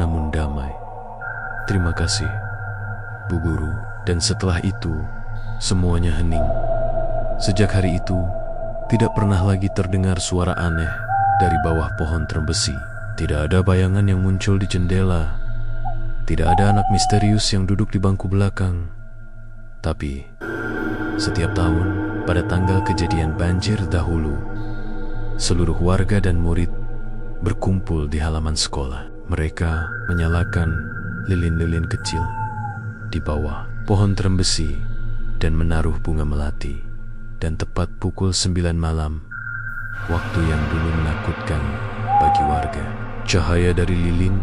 namun damai. "Terima kasih, Bu Guru." Dan setelah itu, semuanya hening. Sejak hari itu, tidak pernah lagi terdengar suara aneh dari bawah pohon trembesi. Tidak ada bayangan yang muncul di jendela. Tidak ada anak misterius yang duduk di bangku belakang. Tapi, setiap tahun, pada tanggal kejadian banjir dahulu, seluruh warga dan murid berkumpul di halaman sekolah. Mereka menyalakan lilin-lilin kecil di bawah pohon trembesi dan menaruh bunga melati. Dan tepat pukul 9 malam, waktu yang dulu menakutkan bagi warga, cahaya dari lilin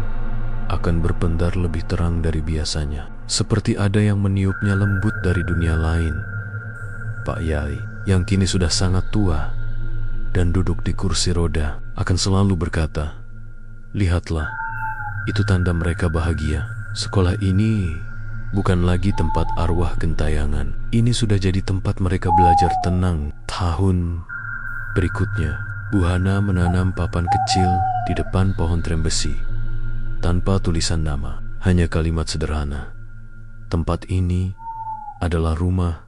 akan berpendar lebih terang dari biasanya, seperti ada yang meniupnya lembut dari dunia lain. Pak Yai, yang kini sudah sangat tua dan duduk di kursi roda, akan selalu berkata, "Lihatlah, itu tanda mereka bahagia. Sekolah ini bukan lagi tempat arwah gentayangan. Ini sudah jadi tempat mereka belajar tenang. Tahun berikutnya, Bu Hana menanam papan kecil di depan pohon trembesi. Tanpa tulisan nama, hanya kalimat sederhana. Tempat ini adalah rumah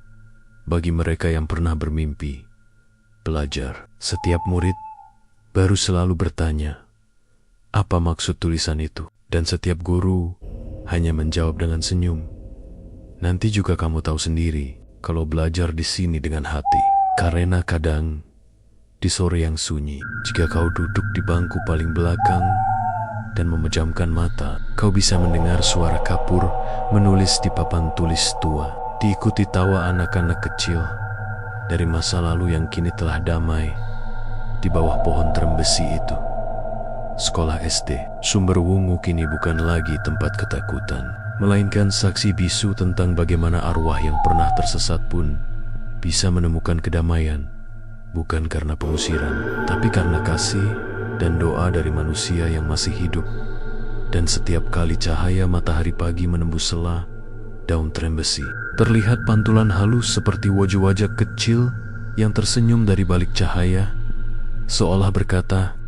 bagi mereka yang pernah bermimpi belajar. Setiap murid baru selalu bertanya, apa maksud tulisan itu? Dan setiap guru hanya menjawab dengan senyum. Nanti juga kamu tahu sendiri kalau belajar di sini dengan hati. Karena kadang di sore yang sunyi, jika kau duduk di bangku paling belakang dan memejamkan mata, kau bisa mendengar suara kapur menulis di papan tulis tua, diikuti tawa anak-anak kecil dari masa lalu yang kini telah damai di bawah pohon trembesi itu. Sekolah SD Sumberwungu kini bukan lagi tempat ketakutan, melainkan saksi bisu tentang bagaimana arwah yang pernah tersesat pun bisa menemukan kedamaian, bukan karena pengusiran, tapi karena kasih dan doa dari manusia yang masih hidup. Dan setiap kali cahaya matahari pagi menembus sela daun trembesi, terlihat pantulan halus seperti wajah-wajah kecil yang tersenyum dari balik cahaya, seolah berkata,